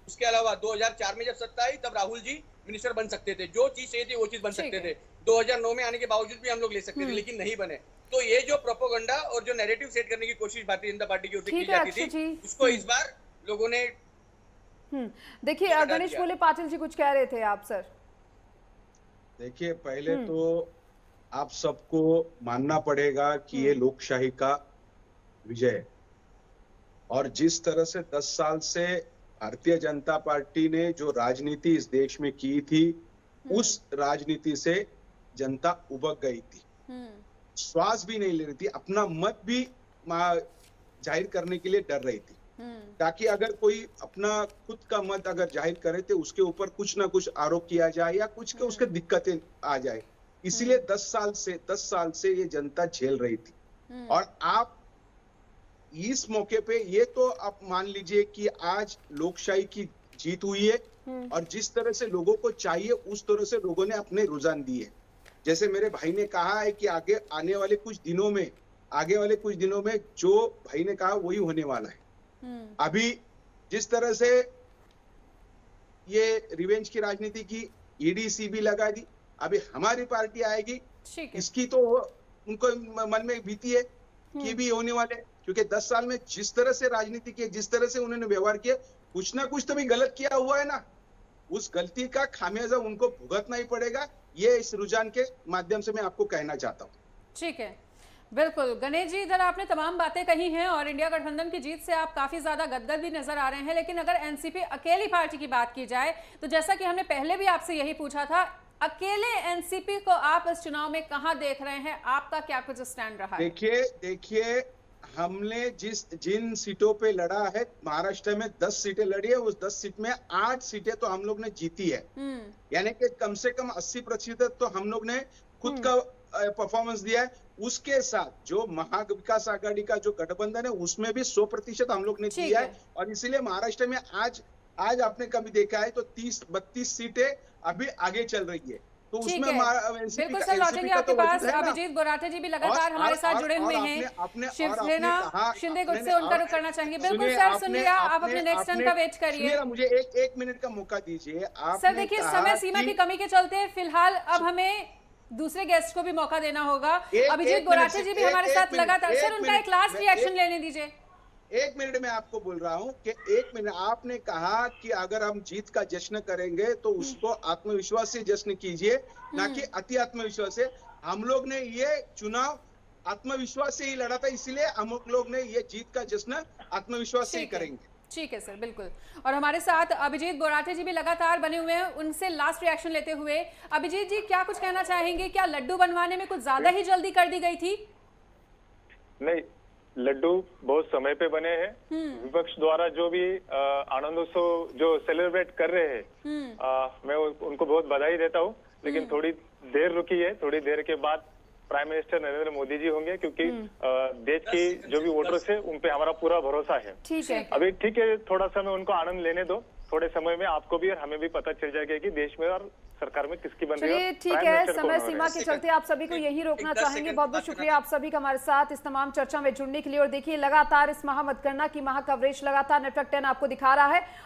उसके अलावा 2004 में जब सत्ता आई तब राहुल जी मिनिस्टर बन सकते थे, जो चीज चाहिए थी वो चीज बन सकते थे। 2009 में आने के बावजूद भी हम लोग ले सकते थे, लेकिन नहीं बने। तो ये जो प्रोपोगंडा और जो नैरेटिव सेट करने की कोशिश भारतीय जनता पार्टी की ओर से की जाती थी, उसको इस बार लोगों ने देखिए। गणेश बोले पाटिल जी कुछ कह रहे थे आप सर। देखिए, पहले तो आप सबको मानना पड़ेगा कि ये लोकशाही का विजय है और जिस तरह से 10 साल से भारतीय जनता पार्टी ने जो राजनीति इस देश में की थी, उस राजनीति से जनता उबक गई थी, श्वास भी नहीं ले रही थी, अपना मत भी जाहिर करने के लिए डर रही थी, ताकि अगर कोई अपना खुद का मत अगर जाहिर करे तो उसके ऊपर कुछ ना कुछ आरोप किया जाए या कुछ के उसके दिक्कतें आ जाए। इसीलिए 10 साल से ये जनता झेल रही थी। और आप इस मौके पे ये तो आप मान लीजिए कि आज लोकशाही की जीत हुई है और जिस तरह से लोगों को चाहिए उस तरह से लोगों ने अपने रुझान दिए। जैसे मेरे भाई ने कहा है कि आगे वाले कुछ दिनों में जो भाई ने कहा वही होने वाला है। अभी जिस तरह से ये रिवेंज की राजनीति की, ईडी-सीबी लगा दी, अभी हमारी पार्टी आएगी, इसकी तो उनको मन में भीति है कि भी होने वाले, क्योंकि 10 साल में जिस तरह से राजनीति की, जिस तरह से उन्होंने व्यवहार किया, कुछ ना कुछ तो भी गलत किया हुआ है ना, उस गलती का खामियाजा उनको भुगतना ही पड़ेगा। ये इस रुझान के माध्यम से मैं आपको कहना चाहता हूँ। ठीक है, बिल्कुल गणेश जी, इधर आपने तमाम बातें कही हैं और इंडिया गठबंधन की जीत से आप काफी ज्यादा गदगद भी नजर आ रहे हैं। लेकिन अगर एनसीपी अकेली पार्टी की बात की जाए तो जैसा कि हमने पहले भी आपसे यही पूछा था, अकेले एनसीपी को आप इस चुनाव में कहां देख रहे हैं? आपका क्या कुछ स्टैंड रहा है? देखिए, हमने जिन सीटों पे लड़ा है, महाराष्ट्र में 10 सीटें लड़ी है, उस 10 सीट में 8 सीटें तो हम लोग ने जीती है, यानी कि कम से कम 80% तो हम लोग ने खुद का परफॉर्मेंस दिया है। उसके साथ जो महाविकास आघाड़ी का जो गठबंधन है उसमें भी 100% हम लोग ने दिया है और इसीलिए महाराष्ट्र में आज आज आपने कभी देखा है तो 30-32 सीटें अभी आगे चल रही है, तो ठीक उसमें है, बिल्कुल सर लौटेंगे आपके पास। अभिजीत बोराटे जी भी लगातार हमारे साथ जुड़े हुए हैं शिवसेना शिंदे गुट से, उनका रुख करना चाहेंगे। बिल्कुल सर, सुन लिया, आप अपने नेक्स्ट टर्न का वेट करिए। मुझे एक मिनट का मौका दीजिए। सर देखिए, समय सीमा की कमी के चलते फिलहाल अब हमें दूसरे गेस्ट को भी मौका देना होगा। अभिजीत बोराटे जी भी हमारे साथ लगातार, सर उनका एक लास्ट रिएक्शन लेने दीजिए। एक मिनट में आपको बोल रहा हूं कि एक मिनट। आपने कहा कि अगर हम जीत का जश्न करेंगे तो उसको आत्मविश्वास से जश्न कीजिए, ना कि अति आत्मविश्वास से। हम लोग ने ये चुनाव आत्मविश्वास से ही लड़ा था, इसलिए हम लोग ने ये जीत का जश्न आत्मविश्वास से ही करेंगे। ठीक है सर, बिल्कुल। और हमारे साथ अभिजीत बोराटे जी भी लगातार बने हुए हैं, उनसे लास्ट रिएक्शन लेते हुए। अभिजीत जी, क्या कुछ कहना चाहेंगे? क्या लड्डू बनवाने में कुछ ज्यादा ही जल्दी कर दी गई थी? नहीं, लड्डू बहुत समय पे बने हैं। विपक्ष द्वारा जो भी आनंदोत्सव जो सेलिब्रेट कर रहे हैं, मैं उनको बहुत बधाई देता हूँ, लेकिन थोड़ी देर रुकी है। थोड़ी देर के बाद प्राइम मिनिस्टर नरेंद्र मोदी जी होंगे, क्योंकि देश की जो भी वोटर्स है उन पे हमारा पूरा भरोसा है। ठीक है, अभी ठीक है, थोड़ा समय उनको आनंद लेने दो। थोड़े समय में आपको भी और हमें भी पता चल जाएगा कि देश में और सरकार में किसकी बन रही है। ठीक है, समय सीमा के चलते आप सभी को यही रोकना चाहेंगे। बहुत बहुत शुक्रिया आप सभी का हमारे साथ इस तमाम चर्चा में जुड़ने के लिए। और देखिए, लगातार इस महामतगणना की महा कवरेज लगातार नेटवर्क 10 आपको दिखा रहा है।